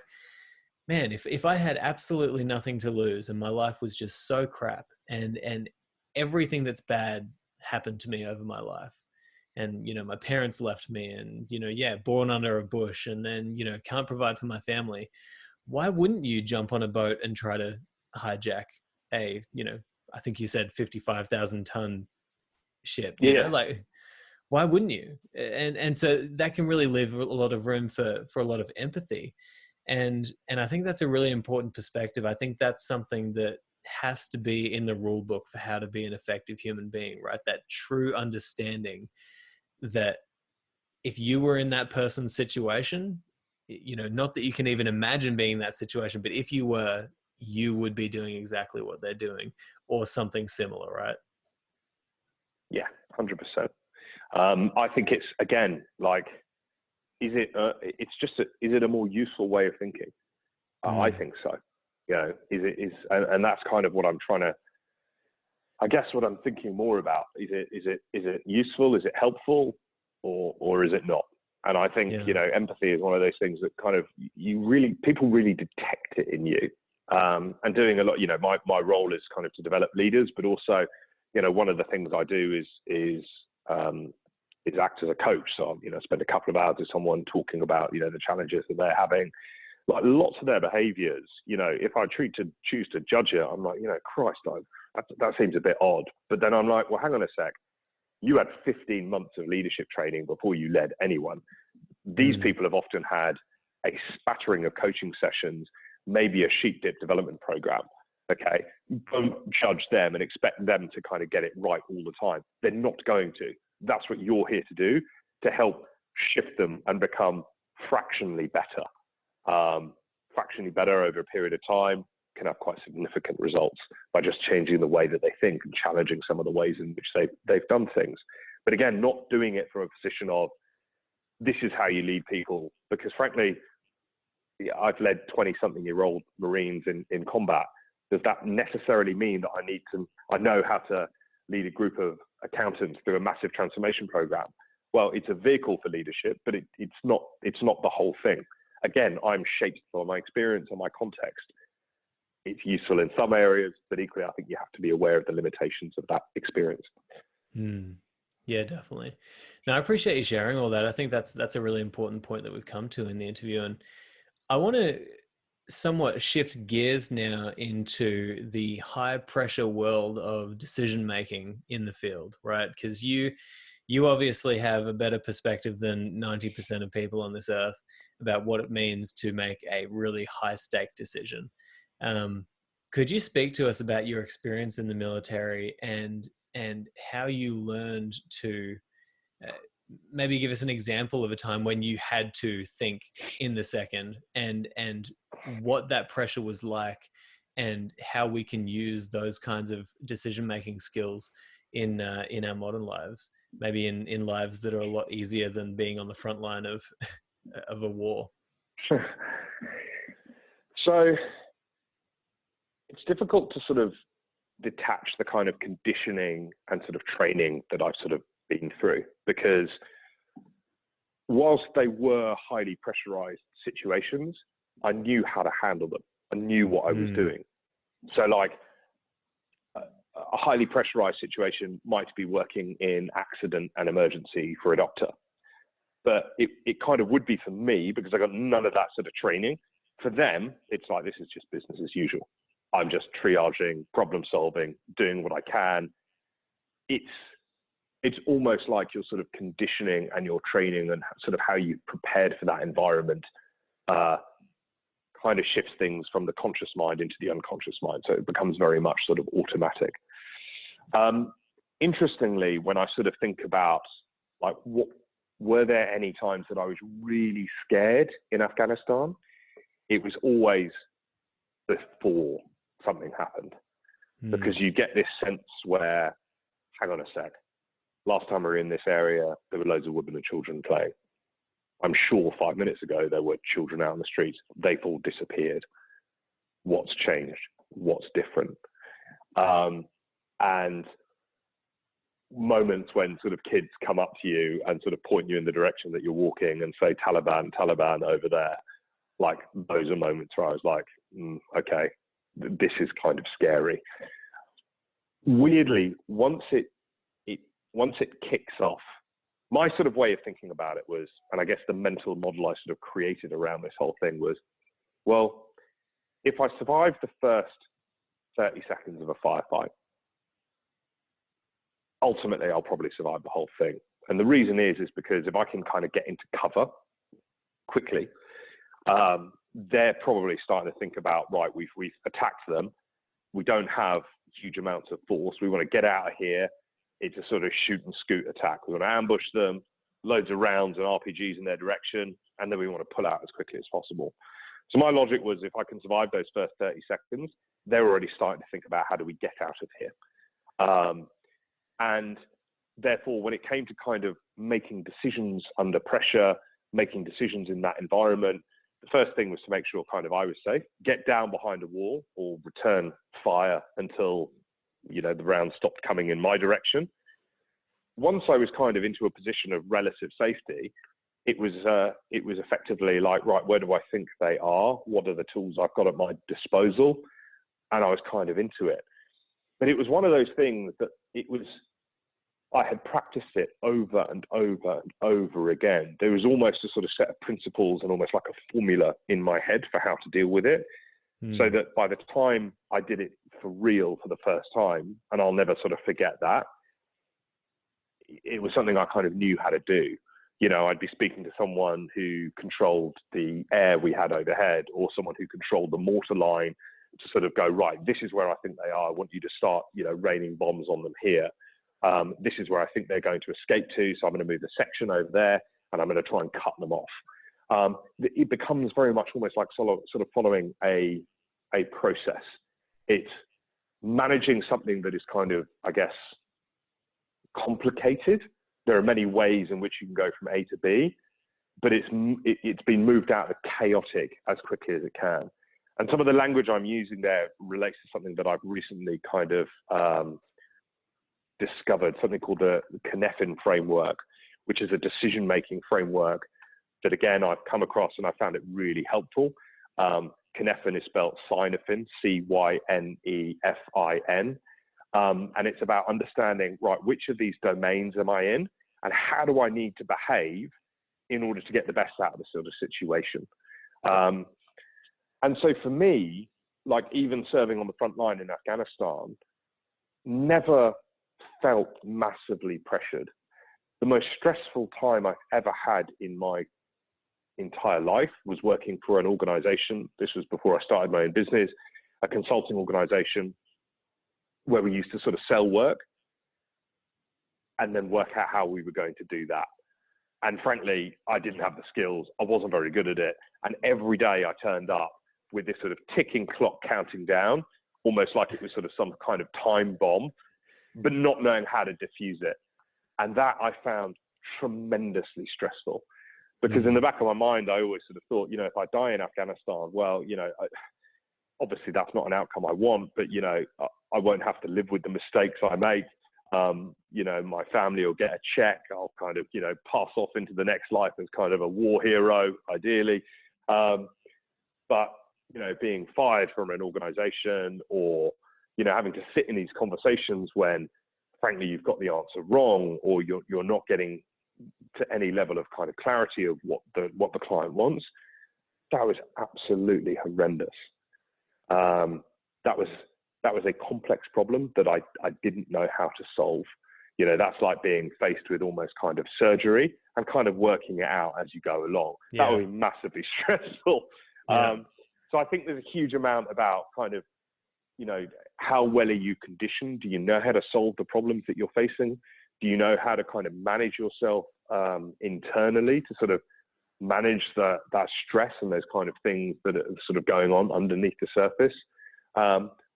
man, if I had absolutely nothing to lose and my life was just so crap and everything that's bad happened to me over my life, and my parents left me, and born under a bush, and then can't provide for my family, why wouldn't you jump on a boat and try to hijack a I think you said 55,000 ton ship? Like, why wouldn't you? And so that can really leave a lot of room for a lot of empathy, and I think that's a really important perspective. I think that's something that has to be in the rule book for how to be an effective human being, right? That true understanding that if you were in that person's situation, not that you can even imagine being in that situation, but if you were, you would be doing exactly what they're doing or something similar, right? Yeah, 100%. I think it's, again, like, is it a more useful way of thinking? I think so. And that's kind of what I'm trying to, I guess what I'm thinking more about. Is it useful? Is it helpful? Or is it not? And I think, empathy is one of those things that kind of, people really detect it in you. And doing a lot, my role is kind of to develop leaders, but also, one of the things I do is act as a coach. So, spend a couple of hours with someone talking about, the challenges that they're having. Like, lots of their behaviors, if I choose to judge it, I'm like, Christ, that seems a bit odd. But then I'm like, well, hang on a sec. You had 15 months of leadership training before you led anyone. These people have often had a spattering of coaching sessions, maybe a sheep dip development program. Okay. Don't judge them and expect them to kind of get it right all the time. They're not going to. That's what you're here to do, to help shift them and become fractionally better. Fractionally better over a period of time can have quite significant results by just changing the way that they think and challenging some of the ways in which they've done things. But again, not doing it from a position of, this is how you lead people, because frankly, I've led 20-something-year-old Marines in combat. Does that necessarily mean that I know how to lead a group of accountants through a massive transformation program. Well, it's a vehicle for leadership, but it's not the whole thing. Again, I'm shaped by my experience and my context. It's useful in some areas, but equally, I think you have to be aware of the limitations of that experience. Yeah, definitely. Now, I appreciate you sharing all that. I think that's a really important point that we've come to in the interview. And I want to somewhat shift gears now into the high pressure world of decision making in the field, right? Because you obviously have a better perspective than 90% of people on this earth about what it means to make a really high stake decision. Could you speak to us about your experience in the military and how you learned to maybe give us an example of a time when you had to think in the second, and what that pressure was like, and how we can use those kinds of decision-making skills in our modern lives, maybe in lives that are a lot easier than being on the front line of a war. So it's difficult to sort of detach the kind of conditioning and sort of training that I've sort of been through, because whilst they were highly pressurized situations, I knew how to handle them. I knew what I was doing. So like a highly pressurized situation might be working in accident and emergency for a doctor, but it kind of would be for me because I got none of that sort of training. For them, it's like, this is just business as usual. I'm just triaging, problem solving, doing what I can. It's almost like you're sort of conditioning and your training and sort of how you prepared for that environment kind of shifts things from the conscious mind into the unconscious mind. So it becomes very much sort of automatic. Interestingly, when I sort of think about like, what were there any times that I was really scared in Afghanistan? It was always before something happened, because you get this sense where, hang on a sec, last time we were in this area, there were loads of women and children playing. I'm sure 5 minutes ago, there were children out on the streets. They've all disappeared. What's changed? What's different? And moments when sort of kids come up to you and sort of point you in the direction that you're walking and say, Taliban, Taliban over there. Like, those are moments where I was like, okay, this is kind of scary. Weirdly, once it kicks off, my sort of way of thinking about it was, and I guess the mental model I sort of created around this whole thing was, well, if I survive the first 30 seconds of a firefight, ultimately I'll probably survive the whole thing. And the reason is because if I can kind of get into cover quickly, they're probably starting to think about, right, we've attacked them. We don't have huge amounts of force. We want to get out of here. It's a sort of shoot and scoot attack. We want to ambush them, loads of rounds and RPGs in their direction, and then we want to pull out as quickly as possible. So my logic was, if I can survive those first 30 seconds, they're already starting to think about, how do we get out of here? And therefore, when it came to kind of making decisions under pressure, making decisions in that environment, the first thing was to make sure kind of I was safe, get down behind a wall or return fire until, you know, the round stopped coming in my direction. Once I was kind of into a position of relative safety, it was effectively like, right, where do I think they are? What are the tools I've got at my disposal? And I was kind of into it. But it was one of those things that I had practiced it over and over and over again. There was almost a sort of set of principles and almost like a formula in my head for how to deal with it. So that by the time I did it for real for the first time, and I'll never sort of forget that, it was something I kind of knew how to do. You know, I'd be speaking to someone who controlled the air we had overhead, or someone who controlled the mortar line, to sort of go, right, this is where I think they are. I want you to start, you know, raining bombs on them here. This is where I think they're going to escape to. So I'm going to move the section over there, and I'm going to try and cut them off. It becomes very much almost like sort of following a process. It's managing something that is kind of, I guess, complicated. There are many ways in which you can go from A to B, but it's been moved out of the chaotic as quickly as it can. And some of the language I'm using there relates to something that I've recently kind of discovered something called the Cynefin framework, which is a decision-making framework that, again, I've come across and I found it really helpful. Cynefin is spelled Cynefin, Cynefin. And it's about understanding, right, which of these domains am I in and how do I need to behave in order to get the best out of the sort of situation. And so for me, like even serving on the front line in Afghanistan, never felt massively pressured. The most stressful time I've ever had in my entire life was working for an organization. This was before I started my own business, a consulting organization where we used to sort of sell work and then work out how we were going to do that. And frankly, I didn't have the skills. I wasn't very good at it. And every day I turned up with this sort of ticking clock counting down, almost like it was sort of some kind of time bomb, but not knowing how to diffuse it. And that I found tremendously stressful, because in the back of my mind, I always sort of thought, you know, if I die in Afghanistan, well, you know, obviously that's not an outcome I want, but, you know, I won't have to live with the mistakes I make. You know, my family will get a check. I'll kind of, you know, pass off into the next life as kind of a war hero, ideally. But, you know, being fired from an organization, or, you know, having to sit in these conversations when, frankly, you've got the answer wrong, or you're not getting to any level of kind of clarity of what the client wants, that was absolutely horrendous. That was a complex problem that I didn't know how to solve. You know, that's like being faced with almost kind of surgery and kind of working it out as you go along. Yeah. That would be massively stressful. Yeah. So I think there's a huge amount about kind of, you know, how well are you conditioned? Do you know how to solve the problems that you're facing? Do you know how to kind of manage yourself internally to sort of manage that stress and those kind of things that are sort of going on underneath the surface?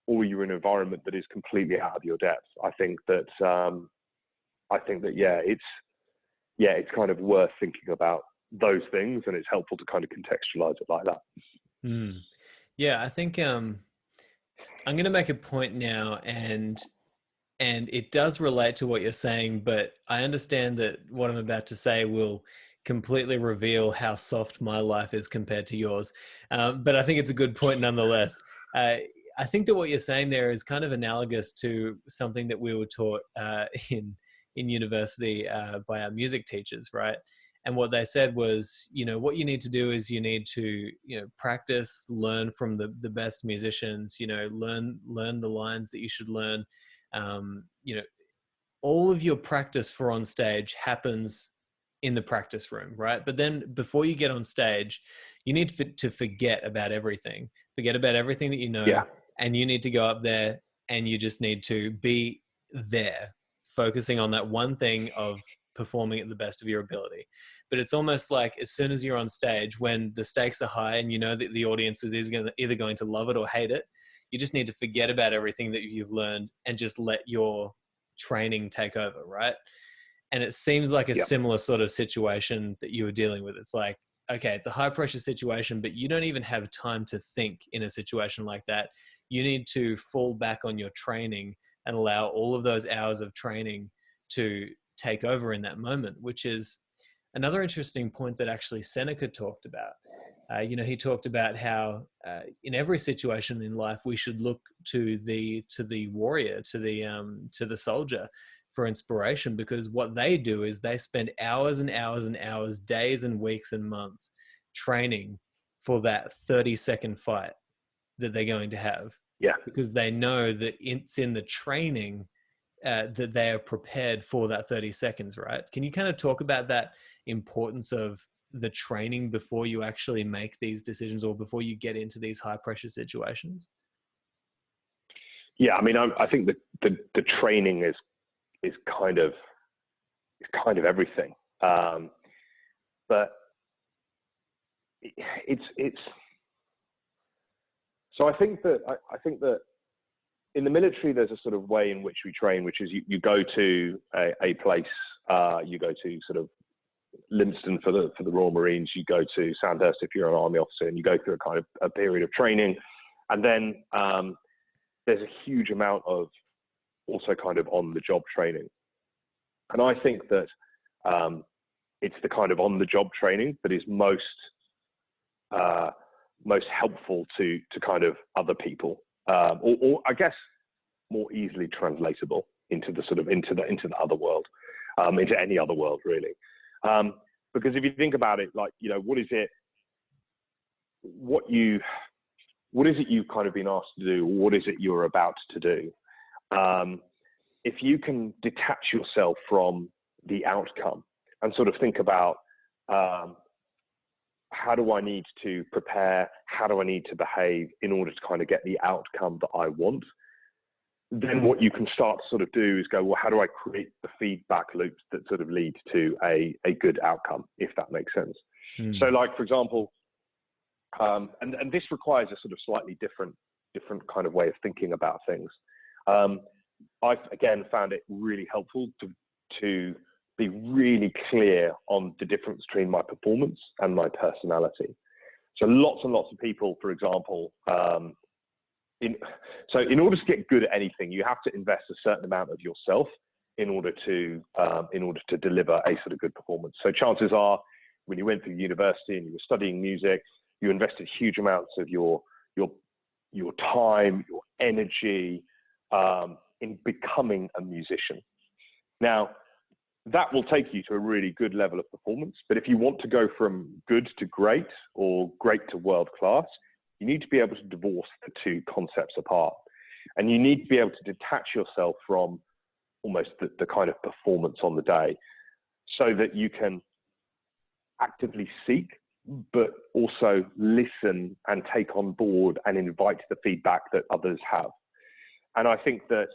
Or you're in an environment that is completely out of your depth. I think that it's kind of worth thinking about those things, and it's helpful to kind of contextualize it like that. Yeah, I think I'm going to make a point now, and it does relate to what you're saying, but I understand that what I'm about to say will completely reveal how soft my life is compared to yours. But I think it's a good point nonetheless. I think that what you're saying there is kind of analogous to something that we were taught in university by our music teachers, right? And what they said was, you know, what you need to do is you need to, you know, practice, learn from the best musicians, you know, learn the lines that you should learn. You know, all of your practice for on stage happens in the practice room, right? But then before you get on stage, you need to forget about everything that you know. Yeah. And you need to go up there and you just need to be there, focusing on that one thing of performing at the best of your ability. But it's almost like as soon as you're on stage, when the stakes are high and you know that the audience is either going to love it or hate it, you just need to forget about everything that you've learned and just let your training take over, right? And it seems like a similar sort of situation that you were dealing with. It's like, okay, it's a high pressure situation, but you don't even have time to think in a situation like that. You need to fall back on your training and allow all of those hours of training to take over in that moment, which is another interesting point that actually Seneca talked about. You know, he talked about how in every situation in life, we should look to the warrior, to the soldier for inspiration, because what they do is they spend hours and hours and hours, days and weeks and months training for that 30-second fight that they're going to have. Yeah. Because they know that it's in the training that they are prepared for that 30 seconds, right? Can you kind of talk about that importance of the training before you actually make these decisions or before you get into these high pressure situations? Yeah, I mean, I think that the training is kind of everything, but it's. So I think that in the military there's a sort of way in which we train, which is you go to a place, you go to sort of Lympstone for the Royal Marines, you go to Sandhurst if you're an army officer, and you go through a kind of a period of training, and then there's a huge amount of also kind of on the job training. And I think that it's the kind of on the job training that is most helpful to kind of other people, or I guess more easily translatable into the sort of into the other world, into any other world really. Because if you think about it, like, you know, what is it you've kind of been asked to do, or what is it you're about to do? If you can detach yourself from the outcome and sort of think about, how do I need to prepare? How do I need to behave in order to kind of get the outcome that I want? Then what you can start to sort of do is go, well, how do I create the feedback loops that sort of lead to a good outcome, if that makes sense? So like, for example, and this requires a sort of slightly different kind of way of thinking about things. I've again found it really helpful to be really clear on the difference between my performance and my personality. So lots and lots of people, for example, in order to get good at anything, you have to invest a certain amount of yourself in order to deliver a sort of good performance. So chances are, when you went through university and you were studying music, you invested huge amounts of your time, your energy, in becoming a musician. Now, that will take you to a really good level of performance. But if you want to go from good to great or great to world class, you need to be able to divorce the two concepts apart. And you need to be able to detach yourself from almost the kind of performance on the day, so that you can actively seek, but also listen and take on board and invite the feedback that others have. And I think that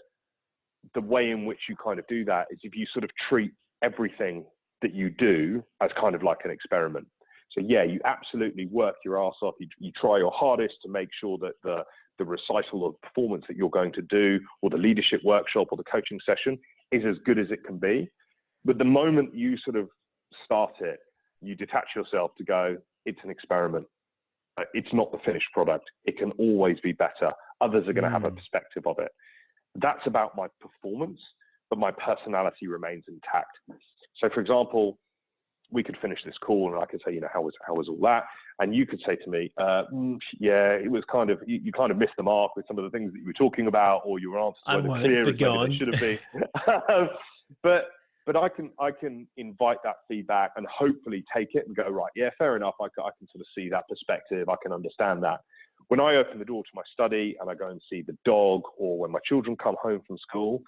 the way in which you kind of do that is if you sort of treat everything that you do as kind of like an experiment. So yeah, you absolutely work your ass off. You try your hardest to make sure that the recital of performance that you're going to do, or the leadership workshop or the coaching session, is as good as it can be. But the moment you sort of start it, you detach yourself to go, it's an experiment. It's not the finished product. It can always be better. Others are going to have a perspective of it. That's about my performance, but my personality remains intact. So for example, we could finish this call and I could say, you know, how was all that? And you could say to me, yeah, it was kind of, you kind of missed the mark with some of the things that you were talking about, or your answers weren't as clear as maybe they should have been. But I can invite that feedback and hopefully take it and go, right, yeah, fair enough. I can sort of see that perspective. I can understand that. When I open the door to my study and I go and see the dog, or when my children come home from school,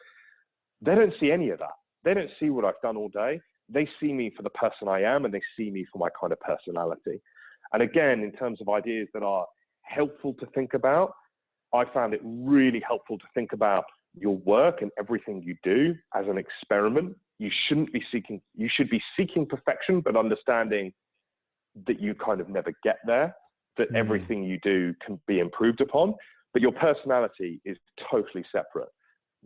they don't see any of that. They don't see what I've done all day. They see me for the person I am, and they see me for my kind of personality. And again, in terms of ideas that are helpful to think about, I found it really helpful to think about your work and everything you do as an experiment. You should be seeking perfection, but understanding that you kind of never get there, that everything you do can be improved upon, but your personality is totally separate.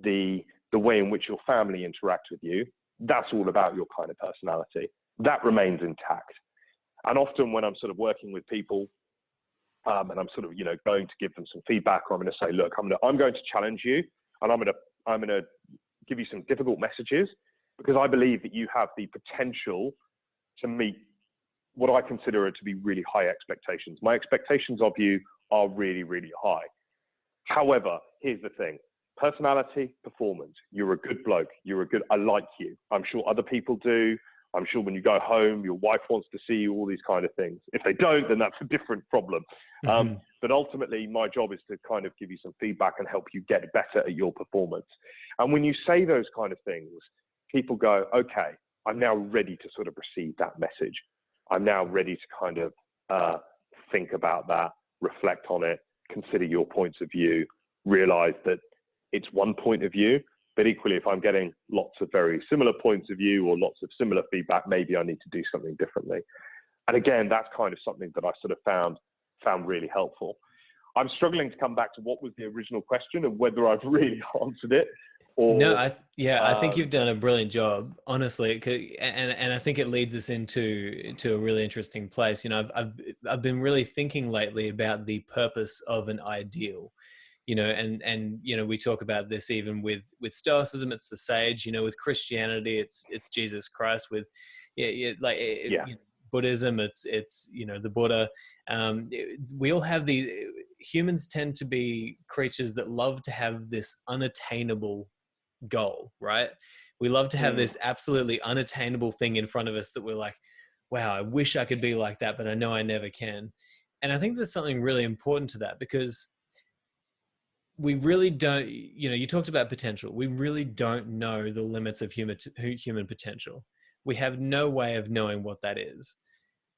The way in which your family interact with you, that's all about your kind of personality. That remains intact. And often when I'm sort of working with people, and I'm sort of, you know, going to give them some feedback, or I'm going to say, look, I'm going to challenge you, and I'm going to give you some difficult messages, because I believe that you have the potential to meet what I consider to be really high expectations. My expectations of you are really, really high. However, here's the thing. Personality, performance. You're a good bloke. I like you. I'm sure other people do. I'm sure when you go home, your wife wants to see you, all these kind of things. If they don't, then that's a different problem. But ultimately, my job is to kind of give you some feedback and help you get better at your performance. And when you say those kind of things, people go, okay, I'm now ready to sort of receive that message. I'm now ready to kind of think about that, reflect on it, consider your points of view, realize that it's one point of view, but equally, if I'm getting lots of very similar points of view or lots of similar feedback, maybe I need to do something differently. And again, that's kind of something that I sort of found really helpful. I'm struggling to come back to what was the original question and whether I've really answered it. Or, no, I think you've done a brilliant job, honestly, and I think it leads us into a really interesting place. You know, I've been really thinking lately about the purpose of an ideal. and we talk about this even with Stoicism, it's the sage, with Christianity, it's Jesus Christ, with Buddhism, it's the Buddha. We all have humans tend to be creatures that love to have this unattainable goal, right? We love to have this absolutely unattainable thing in front of us that we're like, wow, I wish I could be like that, but I know I never can. And I think there's something really important to that, because we really don't, you talked about potential. We really don't know the limits of human potential. We have no way of knowing what that is.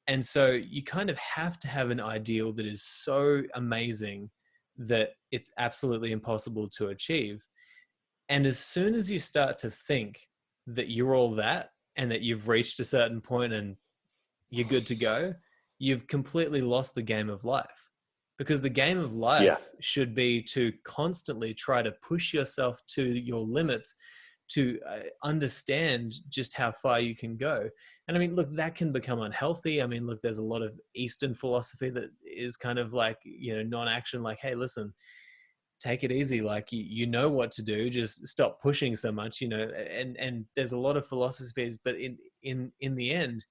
And so you kind of have to have an ideal that is so amazing that it's absolutely impossible to achieve. And as soon as you start to think that you're all that and that you've reached a certain point and you're good to go, you've completely lost the game of life. Because the game of life should be to constantly try to push yourself to your limits, to understand just how far you can go. And I mean, look, that can become unhealthy. I mean, look, there's a lot of Eastern philosophy that is kind of like, non-action, like, hey, listen, take it easy. Like, you know what to do, just stop pushing so much, and there's a lot of philosophies, but in the end,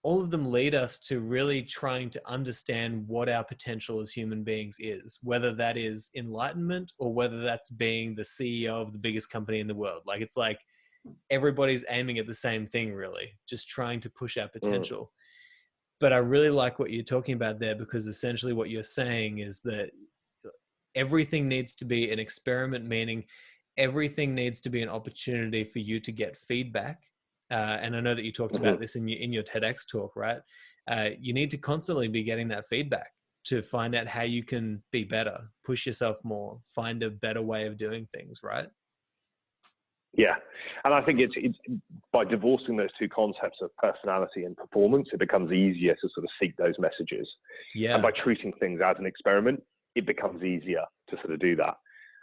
all of them lead us to really trying to understand what our potential as human beings is, whether that is enlightenment or whether that's being the CEO of the biggest company in the world. Like, it's like everybody's aiming at the same thing, really, just trying to push our potential. But I really like what you're talking about there, because essentially what you're saying is that everything needs to be an experiment, meaning everything needs to be an opportunity for you to get feedback. And I know that you talked about this in your TEDx talk, right? You need to constantly be getting that feedback to find out how you can be better, push yourself more, find a better way of doing things, right? Yeah. And I think it's by divorcing those two concepts of personality and performance, it becomes easier to sort of seek those messages. Yeah. And by treating things as an experiment, it becomes easier to sort of do that.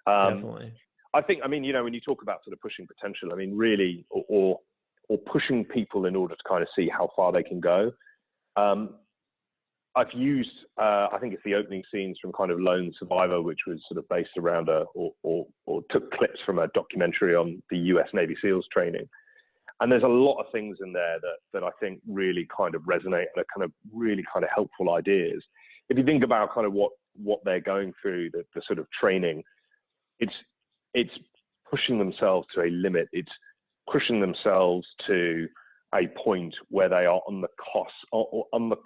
Definitely. I think, when you talk about sort of pushing potential, really, or pushing people in order to kind of see how far they can go. I've used, I think it's the opening scenes from kind of Lone Survivor, which was sort of based around or took clips from a documentary on the US Navy SEALs training. And there's a lot of things in there that I think really kind of resonate and are kind of really kind of helpful ideas. If you think about kind of what they're going through, the sort of training, it's pushing themselves to a limit. It's pushing themselves to a point where they are on the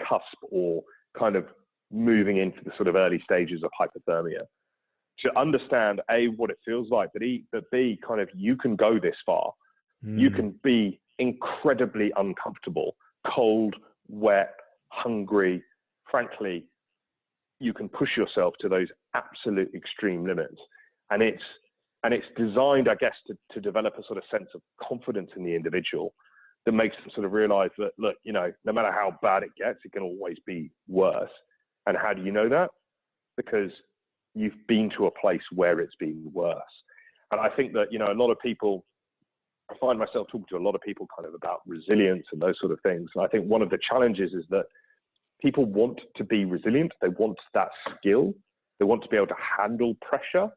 cusp or kind of moving into the sort of early stages of hypothermia. To understand A, what it feels like, but B, kind of, you can go this far. You can be incredibly uncomfortable, cold, wet, hungry. Frankly, you can push yourself to those absolute extreme limits. And it's designed, I guess, to develop a sort of sense of confidence in the individual that makes them sort of realize that, look, no matter how bad it gets, it can always be worse. And how do you know that? Because you've been to a place where it's been worse. And I think that, a lot of people, I find myself talking to a lot of people kind of about resilience and those sort of things. And I think one of the challenges is that people want to be resilient. They want that skill. They want to be able to handle pressure,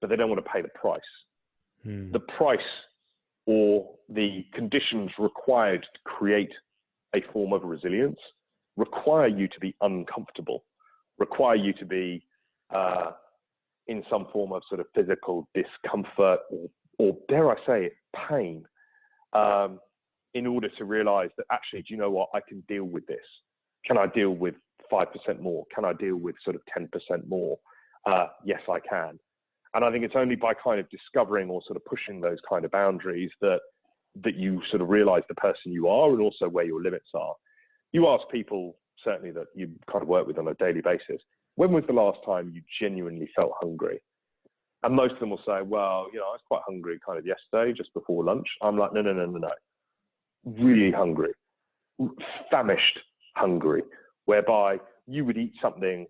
but they don't want to pay the price. The price or the conditions required to create a form of resilience require you to be uncomfortable, require you to be in some form of sort of physical discomfort or dare I say it, pain, in order to realize that actually, do you know what, I can deal with this. Can I deal with 5% more? Can I deal with sort of 10% more? Yes, I can. And I think it's only by kind of discovering or sort of pushing those kind of boundaries that you sort of realize the person you are and also where your limits are. You ask people, certainly that you kind of work with on a daily basis, when was the last time you genuinely felt hungry? And most of them will say, well, I was quite hungry kind of yesterday, just before lunch. I'm like, no. Really hungry, famished hungry, whereby you would eat something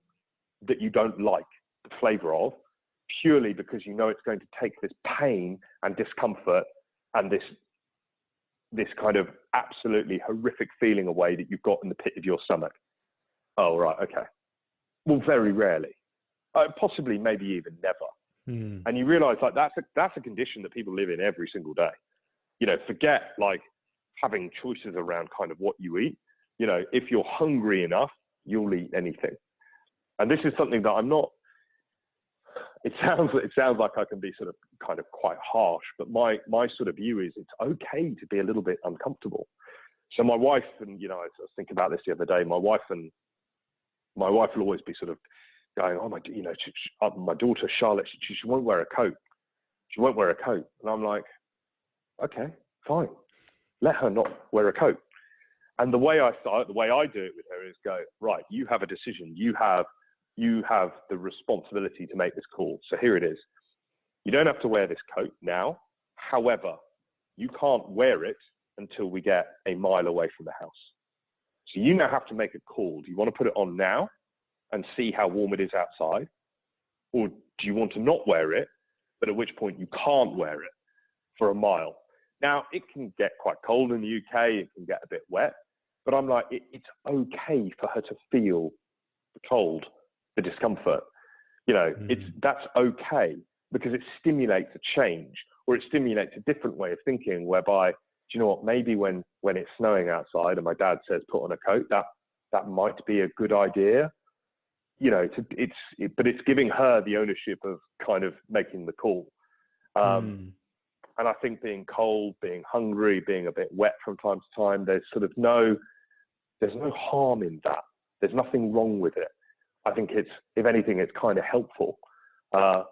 that you don't like the flavor of, purely because it's going to take this pain and discomfort and this kind of absolutely horrific feeling away that you've got in the pit of your stomach. Oh, right, okay. Well, very rarely. possibly maybe even never. Mm. And you realize like that's a condition that people live in every single day. You know, forget like having choices around kind of what you eat. You know, if you're hungry enough, you'll eat anything. And this is something that I'm not, it sounds like I can be sort of kind of quite harsh, but my sort of view is it's okay to be a little bit uncomfortable. So my wife, and you know, I was thinking about this the other day, my wife will always be sort of going, oh my, you know, my daughter Charlotte, she won't wear a coat. She won't wear a coat. And I'm like, okay, fine. Let her not wear a coat. And the way I do it with her is go, right, you have a decision. You have the responsibility to make this call. So here it is. You don't have to wear this coat now. However, you can't wear it until we get a mile away from the house. So you now have to make a call. Do you want to put it on now and see how warm it is outside? Or do you want to not wear it, but at which point you can't wear it for a mile? Now, it can get quite cold in the UK. It can get a bit wet. But I'm like, it's okay for her to feel the cold, the discomfort. You know, that's okay because it stimulates a change, or it stimulates a different way of thinking whereby, do you know what, maybe when it's snowing outside and my dad says put on a coat, that might be a good idea. You know, but it's giving her the ownership of kind of making the call. And I think being cold, being hungry, being a bit wet from time to time, there's no harm in that. There's nothing wrong with it. I think if anything, it's kind of helpful. Some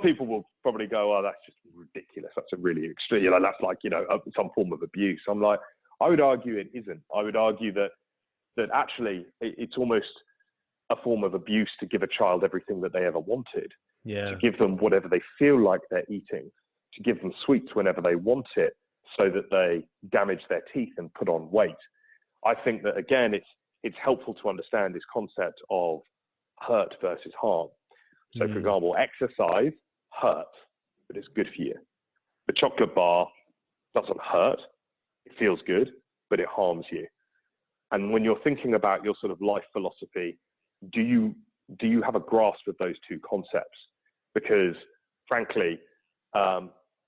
people will probably go, oh, that's just ridiculous. That's a really extreme, you know, that's like, you know, some form of abuse. I'm like, I would argue it isn't. I would argue that actually it's almost a form of abuse to give a child everything that they ever wanted. Yeah. To give them whatever they feel like they're eating, to give them sweets whenever they want it so that they damage their teeth and put on weight. I think that, again, it's helpful to understand this concept of hurt versus harm. So, for example, exercise hurts, but it's good for you. The chocolate bar doesn't hurt. It feels good, but it harms you. And when you're thinking about your sort of life philosophy, do you have a grasp of those two concepts? Because, frankly,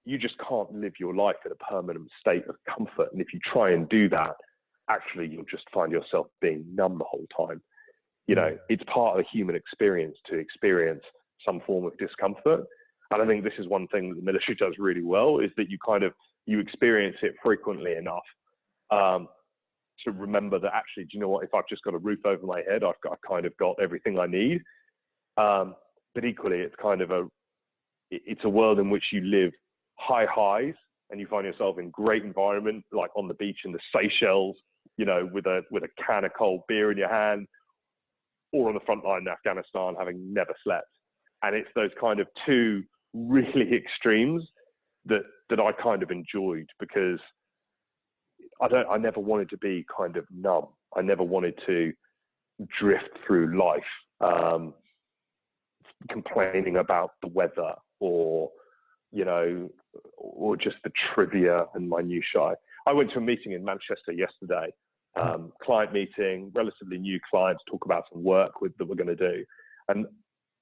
you just can't live your life in a permanent state of comfort. And if you try and do that, actually, you'll just find yourself being numb the whole time. You know, it's part of the human experience to experience some form of discomfort. And I think this is one thing that the military does really well, is that you experience it frequently enough to remember that actually, do you know what, if I've just got a roof over my head, I've kind of got everything I need. But equally, it's kind of it's a world in which you live high highs and you find yourself in great environment, like on the beach in the Seychelles, you know, with a can of cold beer in your hand, or on the front line in Afghanistan, having never slept. And it's those kind of two really extremes that I kind of enjoyed, because I never wanted to be kind of numb. I never wanted to drift through life, complaining about the weather or, you know, or just the trivia and minutiae. I went to a meeting in Manchester yesterday, client meeting, relatively new clients, talk about some work that we're going to do. And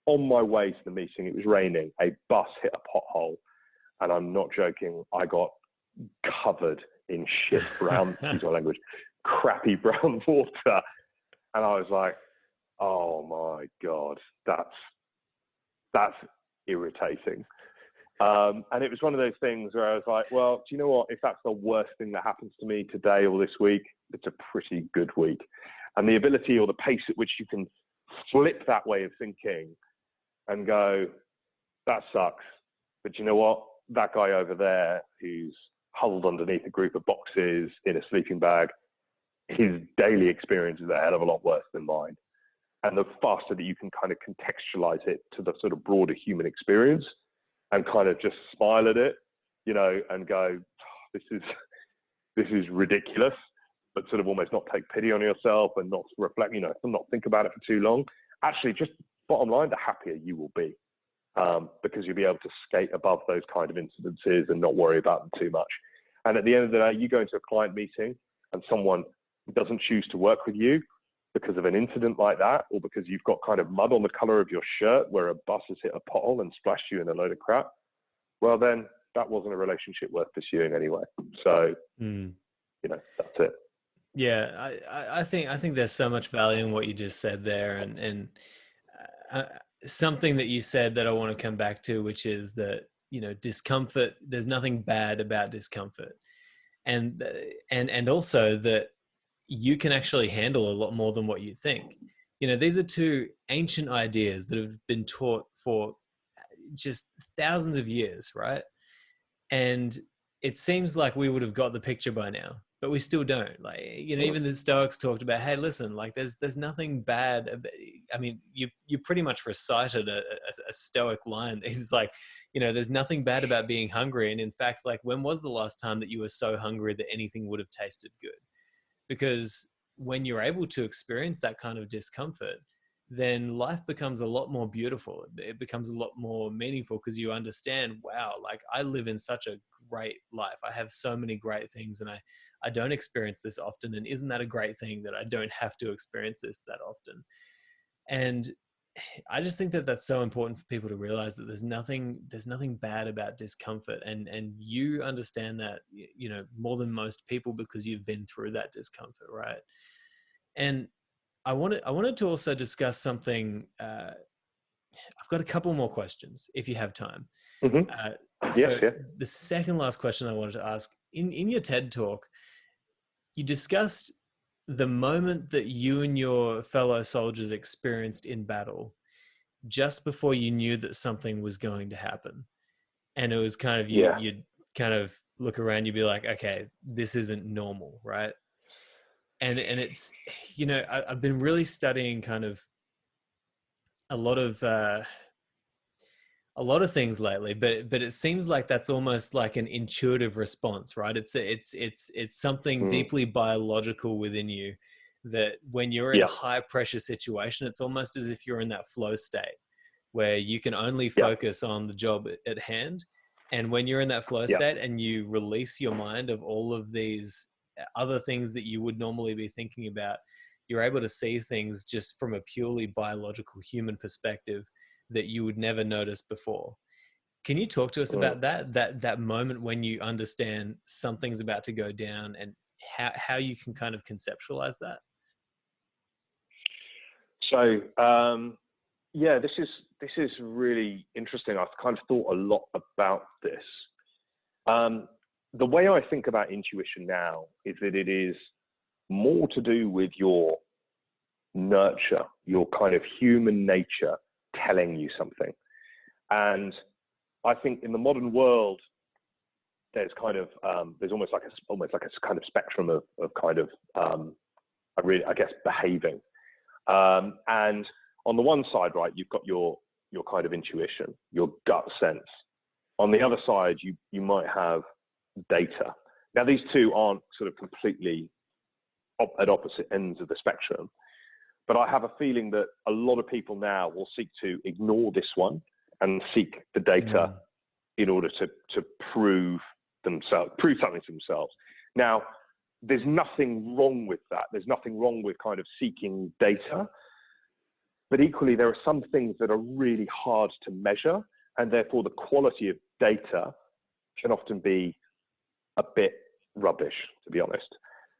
on my way to the meeting, it was raining. A bus hit a pothole. And I'm not joking, I got covered in shit, brown, excuse my language, crappy brown water. And I was like, oh my God, that's irritating. And it was one of those things where I was like, well, do you know what? If that's the worst thing that happens to me today or this week, it's a pretty good week. And the ability or the pace at which you can flip that way of thinking and go, that sucks. But you know what? That guy over there who's huddled underneath a group of boxes in a sleeping bag, his daily experience is a hell of a lot worse than mine. And the faster that you can kind of contextualize it to the sort of broader human experience and kind of just smile at it, you know, and go, oh, this is ridiculous, but sort of almost not take pity on yourself and not reflect, you know, not think about it for too long. Actually, just bottom line, the happier you will be, because you'll be able to skate above those kind of incidences and not worry about them too much. And at the end of the day, you go into a client meeting and someone doesn't choose to work with you, because of an incident like that, or because you've got kind of mud on the color of your shirt where a bus has hit a pothole and splashed you in a load of crap, well, then that wasn't a relationship worth pursuing anyway. So, that's it. Yeah, I think there's so much value in what you just said there, and something that you said that I want to come back to, which is that discomfort. There's nothing bad about discomfort, and also that you can actually handle a lot more than what you think. These are two ancient ideas that have been taught for just thousands of years, right? And it seems like we would have got the picture by now, but we still don't. Like, even the Stoics talked about, hey, listen, like there's nothing bad. I mean, you pretty much recited a Stoic line. It's like, there's nothing bad about being hungry. And in fact, like, when was the last time that you were so hungry that anything would have tasted good? Because when you're able to experience that kind of discomfort, then life becomes a lot more beautiful. It becomes a lot more meaningful because you understand, wow, like I live in such a great life. I have so many great things, and I don't experience this often. And isn't that a great thing that I don't have to experience this that often? And I just think that that's so important for people to realize that there's nothing bad about discomfort, and you understand that more than most people because you've been through that discomfort, right? And I wanted to also discuss something. I've got a couple more questions if you have time. Mm-hmm. So Yeah. the second last question I wanted to ask, in your TED talk, you discussed the moment that you and your fellow soldiers experienced in battle just before you knew that something was going to happen. And it was kind of, you'd kind of look around, you'd be like, okay, this isn't normal, right? And it's, I've been really studying kind of a lot of things lately, but it seems like that's almost like an intuitive response, right? It's something deeply biological within you, that when you're in a high pressure situation, it's almost as if you're in that flow state where you can only focus on the job at hand. And when you're in that flow state and you release your mind of all of these other things that you would normally be thinking about, you're able to see things just from a purely biological human perspective that you would never notice before. Can you talk to us about that moment when you understand something's about to go down, and how you can kind of conceptualize that? So, this is really interesting. I've kind of thought a lot about this. The way I think about intuition now is that it is more to do with your nurture, your kind of human nature telling you something. And I think in the modern world, there's kind of there's almost like a kind of spectrum of kind of I guess behaving. And on the one side, right, you've got your kind of intuition, your gut sense. On the other side, you might have data. Now, these two aren't sort of completely at opposite ends of the spectrum, but I have a feeling that a lot of people now will seek to ignore this one and seek the data in order to prove something to themselves. Now, there's nothing wrong with that. There's nothing wrong with kind of seeking data. But equally, there are some things that are really hard to measure, and therefore the quality of data can often be a bit rubbish, to be honest.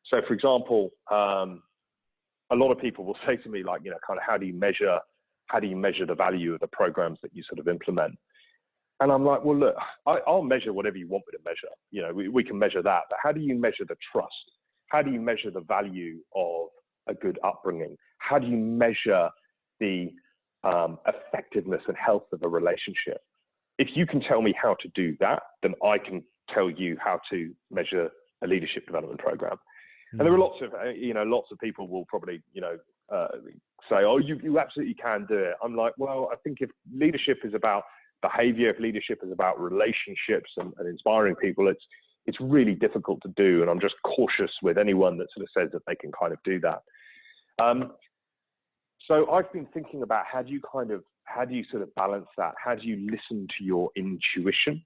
So, for example, a lot of people will say to me, like, kind of, how do you measure the value of the programs that you sort of implement? And I'm like, well, look, I'll measure whatever you want me to measure. We can measure that, but how do you measure the trust? How do you measure the value of a good upbringing? How do you measure the effectiveness and health of a relationship? If you can tell me how to do that, then I can tell you how to measure a leadership development program. And there are lots of people will probably, say, oh, you absolutely can do it. I'm like, well, I think if leadership is about behavior, if leadership is about relationships and inspiring people, it's really difficult to do. And I'm just cautious with anyone that sort of says that they can kind of do that. So I've been thinking about how do you sort of balance that? How do you listen to your intuition?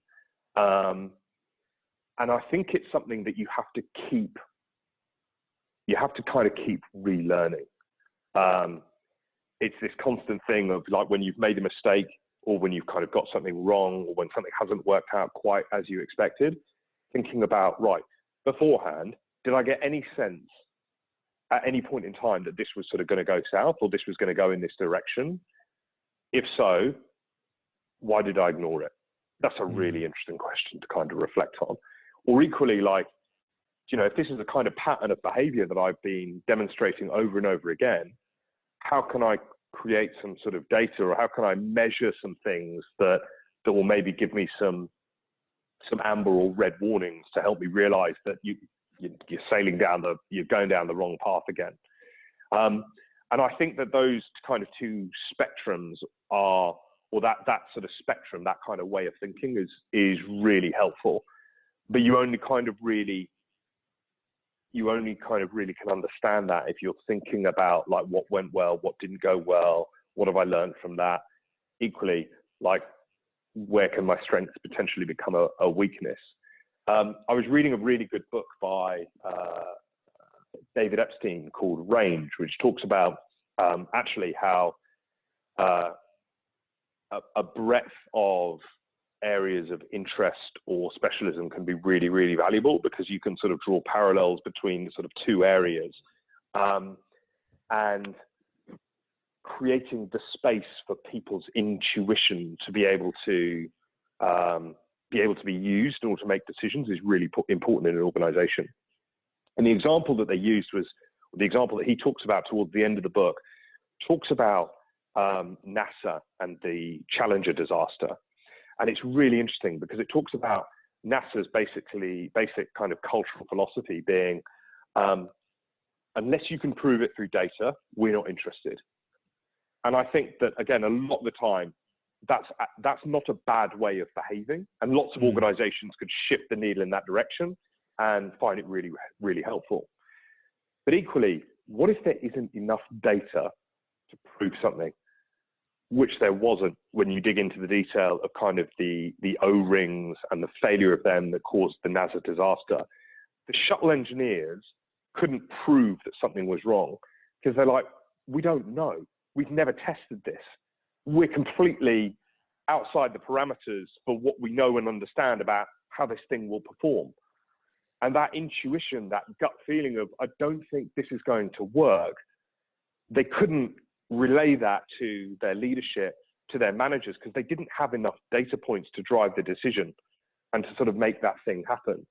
And I think it's something that you have to kind of keep relearning. It's this constant thing of like when you've made a mistake or when you've kind of got something wrong or when something hasn't worked out quite as you expected, thinking about, right, beforehand, did I get any sense at any point in time that this was sort of going to go south or this was going to go in this direction? If so, why did I ignore it? That's a really interesting question to kind of reflect on. Or equally, like, you know, if this is a kind of pattern of behavior that I've been demonstrating over and over again, how can I create some sort of data, or how can I measure some things that will maybe give me some amber or red warnings to help me realize that you're going down the wrong path again. And I think that those kind of two spectrums are, or that sort of spectrum, that kind of way of thinking is really helpful. But you only kind of really can understand that if you're thinking about like what went well, what didn't go well, what have I learned from that? Equally, like where can my strengths potentially become a weakness? I was reading a really good book by David Epstein called Range, which talks about actually how a breadth of areas of interest or specialism can be really, really valuable, because you can sort of draw parallels between sort of two areas, and creating the space for people's intuition to be able to be used in order to make decisions is really important in an organization. And the example that they used was the example that he talks about towards the end of the book, talks about NASA and the Challenger disaster. And it's really interesting because it talks about NASA's basic kind of cultural philosophy being, unless you can prove it through data, we're not interested. And I think that, again, a lot of the time, that's not a bad way of behaving. And lots of organizations could shift the needle in that direction and find it really, really helpful. But equally, what if there isn't enough data to prove something? Which there wasn't when you dig into the detail of kind of the O-rings and the failure of them that caused the NASA disaster. The shuttle engineers couldn't prove that something was wrong because they're like, we don't know. We've never tested this. We're completely outside the parameters for what we know and understand about how this thing will perform. And that intuition, that gut feeling of, I don't think this is going to work, they couldn't relay that to their leadership, to their managers, because they didn't have enough data points to drive the decision and to sort of make that thing happen.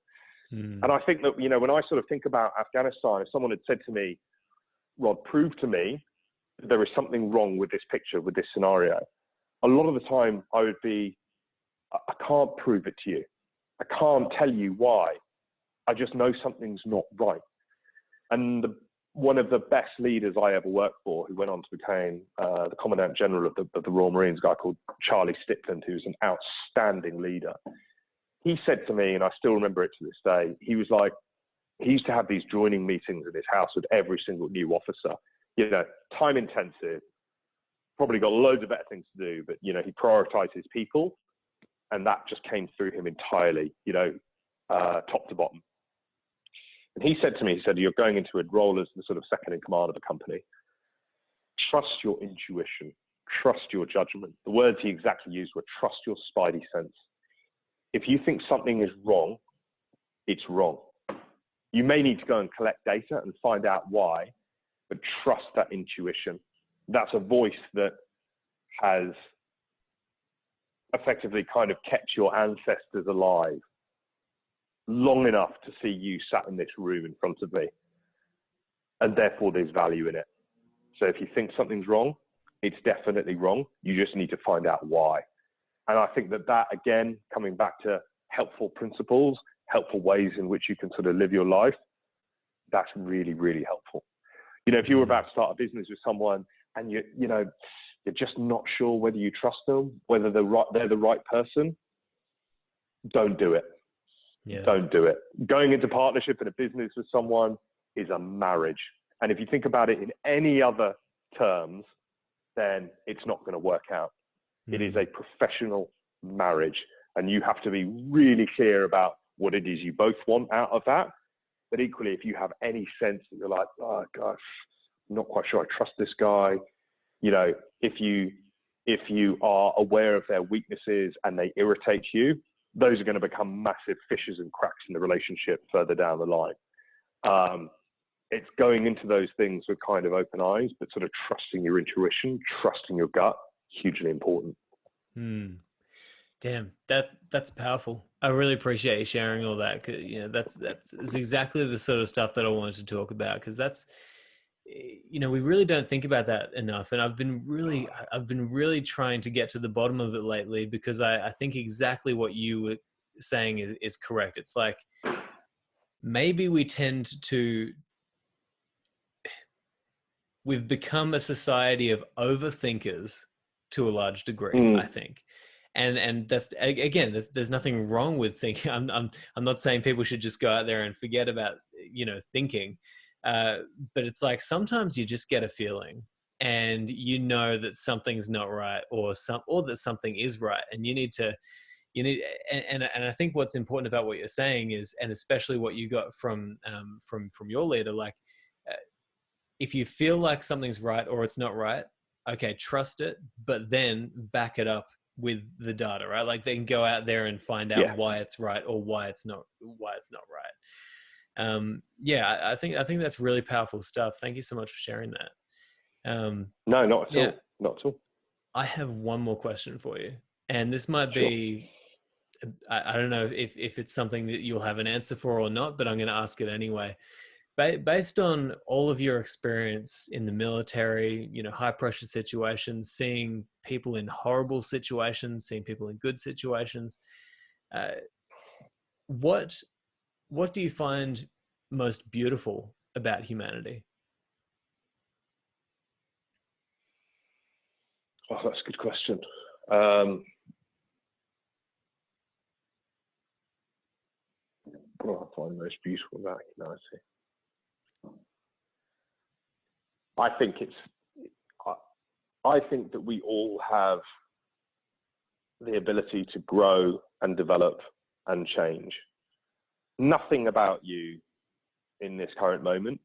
And I think that, you know, when I sort of think about Afghanistan, if someone had said to me, Rod, prove to me that there is something wrong with this picture, with this scenario, a lot of the time I would be, I can't prove it to you. I can't tell you why. I just know something's not right. And one of the best leaders I ever worked for, who went on to become the Commandant General of the Royal Marines, a guy called Charlie Stickland, who's an outstanding leader. He said to me, and I still remember it to this day, he was like, he used to have these joining meetings at his house with every single new officer, you know, time intensive, probably got loads of better things to do, but, you know, he prioritized his people, and that just came through him entirely, you know, top to bottom. And he said to me, he said, you're going into a role as the sort of second in command of a company. Trust your intuition, trust your judgment. The words he exactly used were trust your spidey sense. If you think something is wrong, it's wrong. You may need to go and collect data and find out why, but trust that intuition. That's a voice that has effectively kind of kept your ancestors alive long enough to see you sat in this room in front of me. And therefore there's value in it. So if you think something's wrong, it's definitely wrong. You just need to find out why. And I think that again, coming back to helpful principles, helpful ways in which you can sort of live your life, that's really, really helpful. You know, if you were about to start a business with someone and you're just not sure whether you trust them, whether they're the right person, don't do it. Yeah. Don't do it. Going into partnership in a business with someone is a marriage. And if you think about it in any other terms, then it's not going to work out. It is a professional marriage, and you have to be really clear about what it is you both want out of that. But equally, if you have any sense that you're like, oh gosh, not quite sure I trust this guy. You know, if you are aware of their weaknesses and they irritate you, those are going to become massive fissures and cracks in the relationship further down the line. It's going into those things with kind of open eyes, but sort of trusting your intuition, trusting your gut, hugely important. Damn, that's powerful. I really appreciate you sharing all that. 'Cause, you know, that's exactly the sort of stuff that I wanted to talk about, because that's, you know, we really don't think about that enough. And I've been really trying to get to the bottom of it lately, because I think exactly what you were saying is correct. It's like, maybe we tend to, we've become a society of overthinkers to a large degree, I think. And that's, again, there's nothing wrong with thinking. I'm not saying people should just go out there and forget about, you know, thinking. But it's like, sometimes you just get a feeling, and you know that something's not right, or that something is right, and you need, and I think what's important about what you're saying is, and especially what you got from your leader, like, if you feel like something's right or it's not right, okay, trust it, but then back it up with the data, right? Like, they can go out there and find out why it's right or why it's not right. I think that's really powerful stuff. Thank you so much for sharing that. No, not at all. Not at all. I have one more question for you, and this might be, I don't know if it's something that you'll have an answer for or not, but I'm going to ask it anyway. Based on all of your experience in the military, you know, high pressure situations, seeing people in horrible situations, seeing people in good situations, what do you find most beautiful about humanity? Oh, that's a good question. What do I find most beautiful about humanity? I think that we all have the ability to grow and develop and change. Nothing about you in this current moment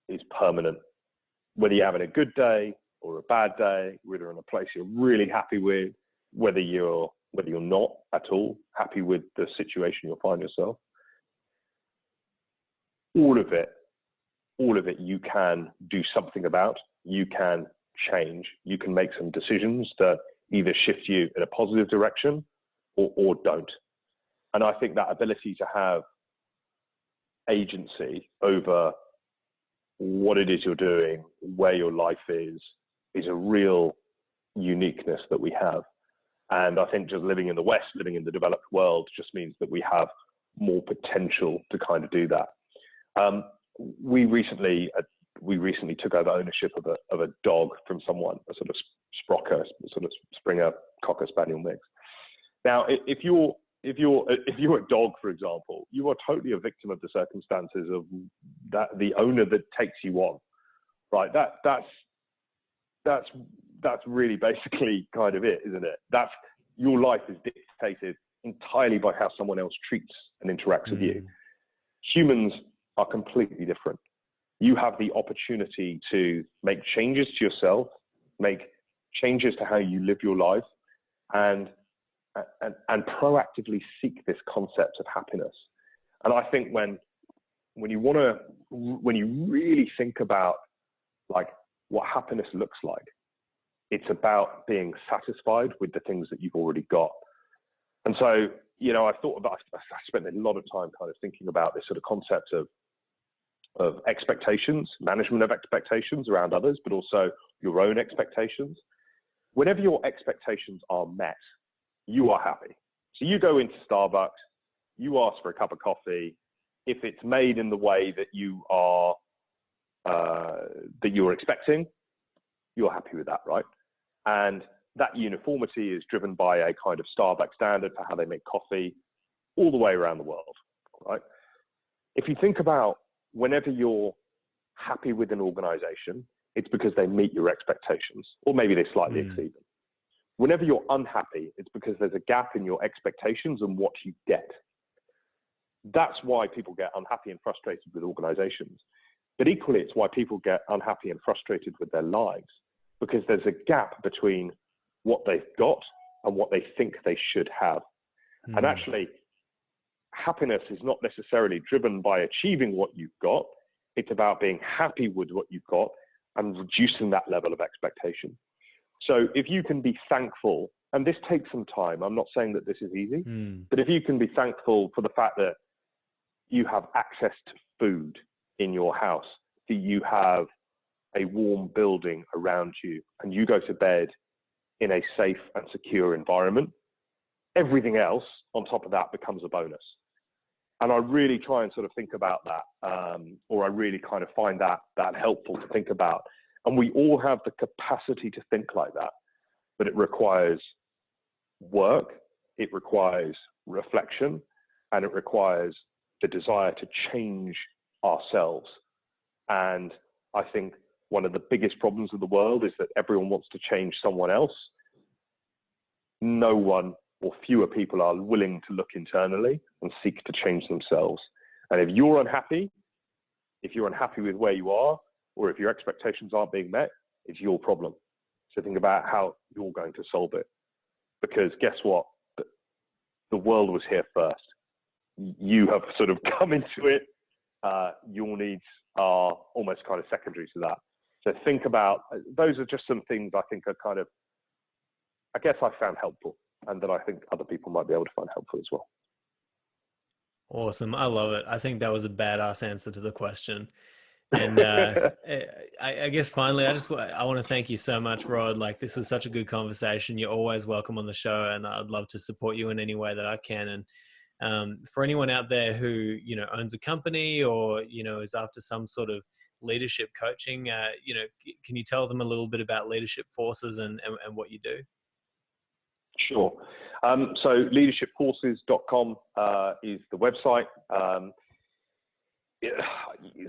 is permanent. Whether you're having a good day or a bad day, whether you're in a place you're really happy with, whether you're not at all happy with the situation you'll find yourself, all of it you can do something about. You can change. You can make some decisions that either shift you in a positive direction or don't. And I think that ability to have agency over what it is you're doing, where your life is a real uniqueness that we have. And I think just living in the West, living in the developed world, just means that we have more potential to kind of do that. We recently took over ownership of a dog from someone, a sort of Sprocker, sort of Springer Cocker Spaniel mix. Now, if you're a dog, for example, you are totally a victim of the circumstances of that, the owner that takes you on, right? That's really basically kind of it, isn't it? That's, your life is dictated entirely by how someone else treats and interacts with you. Humans are completely different. You have the opportunity to make changes to yourself, make changes to how you live your life, and proactively seek this concept of happiness. And I think when you really think about like what happiness looks like, it's about being satisfied with the things that you've already got. And so, you know, I spent a lot of time kind of thinking about this sort of concept of expectations, management of expectations around others, but also your own expectations. Whenever your expectations are met, you are happy. So you go into Starbucks, you ask for a cup of coffee. If it's made in the way that you're expecting, you're happy with that, right? And that uniformity is driven by a kind of Starbucks standard for how they make coffee all the way around the world, right? If you think about whenever you're happy with an organization, it's because they meet your expectations, or maybe they slightly exceed them. Whenever you're unhappy, it's because there's a gap in your expectations and what you get. That's why people get unhappy and frustrated with organizations. But equally, it's why people get unhappy and frustrated with their lives, because there's a gap between what they've got and what they think they should have. And actually, happiness is not necessarily driven by achieving what you've got. It's about being happy with what you've got and reducing that level of expectation. So if you can be thankful, and this takes some time, I'm not saying that this is easy, but if you can be thankful for the fact that you have access to food in your house, that you have a warm building around you, and you go to bed in a safe and secure environment, everything else on top of that becomes a bonus. And I really try and sort of think about that, or I really kind of find that helpful to think about. And we all have the capacity to think like that, but it requires work, it requires reflection, and it requires the desire to change ourselves. And I think one of the biggest problems of the world is that everyone wants to change someone else. No one or fewer people are willing to look internally and seek to change themselves. And if you're unhappy with where you are, or if your expectations aren't being met, it's your problem. So think about how you're going to solve it. Because guess what? The world was here first. You have sort of come into it. Your needs are almost kind of secondary to that. So think about, those are just some things I think are kind of, I guess I found helpful, and that I think other people might be able to find helpful as well. Awesome. I love it. I think that was a badass answer to the question. And I guess finally, I want to thank you so much, Rod. Like, this was such a good conversation. You're always welcome on the show, and I'd love to support you in any way that I can. And for anyone out there who, owns a company or, is after some sort of leadership coaching, can you tell them a little bit about Leadership Forces and what you do? Sure. So leadershipforces.com is the website.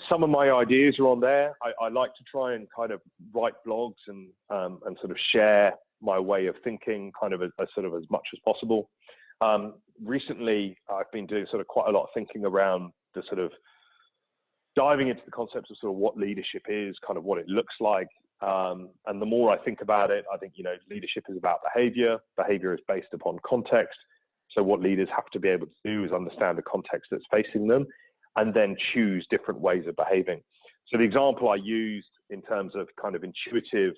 Some of my ideas are on there. I like to try and kind of write blogs and sort of share my way of thinking kind of as much as possible. Recently, I've been doing sort of quite a lot of thinking around the sort of diving into the concepts of sort of what leadership is, kind of what it looks like. And the more I think about it, I think, leadership is about behavior. Behavior is based upon context. So what leaders have to be able to do is understand the context that's facing them and then choose different ways of behaving. So the example I used in terms of kind of intuitive,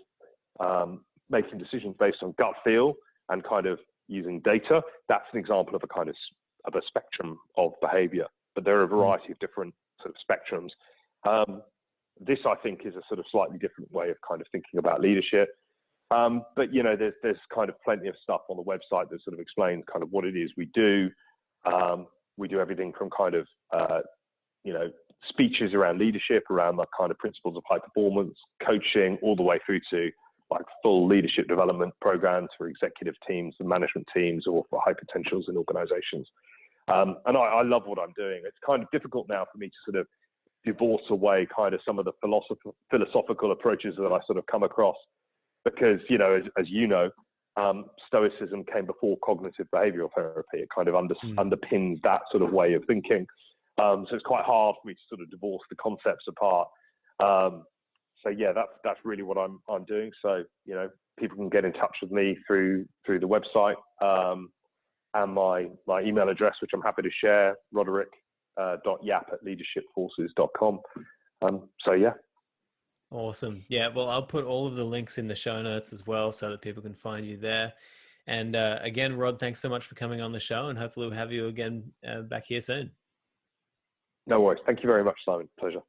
making decisions based on gut feel and kind of using data, that's an example of a spectrum of behavior. But there are a variety of different sort of spectrums. This, I think, is a sort of slightly different way of kind of thinking about leadership. But, there's kind of plenty of stuff on the website that sort of explains kind of what it is we do. We do everything from kind of, speeches around leadership, around the kind of principles of high performance, coaching, all the way through to like full leadership development programs for executive teams and management teams, or for high potentials in organizations. And I love what I'm doing. It's kind of difficult now for me to sort of divorce away kind of some of the philosophical approaches that I sort of come across, because, as Stoicism came before cognitive behavioral therapy. It kind of underpins that sort of way of thinking. So it's quite hard for me to sort of divorce the concepts apart. So yeah, that's really what I'm doing. So, people can get in touch with me through the website, and my email address, which I'm happy to share, roderic.yapp@leadershipforces.com. So yeah. Awesome. Yeah, well, I'll put all of the links in the show notes as well so that people can find you there. And again, Rod, thanks so much for coming on the show, and hopefully we'll have you again back here soon. No worries. Thank you very much, Simon. Pleasure.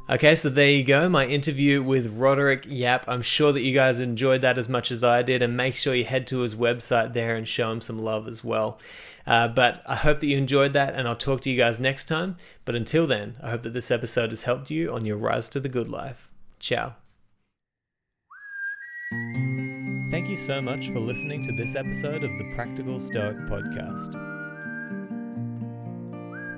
Okay, so there you go, my interview with Roderic Yapp. I'm sure that you guys enjoyed that as much as I did, and make sure you head to his website there and show him some love as well. But I hope that you enjoyed that, and I'll talk to you guys next time. But until then, I hope that this episode has helped you on your rise to the good life. Ciao. Thank you so much for listening to this episode of the Practical Stoic Podcast.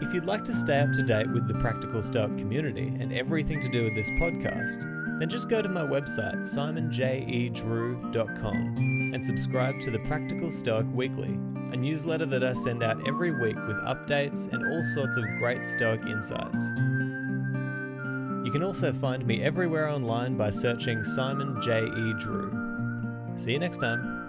If you'd like to stay up to date with the Practical Stoic community and everything to do with this podcast, then just go to my website, simonjedrew.com, and subscribe to the Practical Stoic Weekly, a newsletter that I send out every week with updates and all sorts of great Stoic insights. You can also find me everywhere online by searching Simon J. E. Drew. See you next time.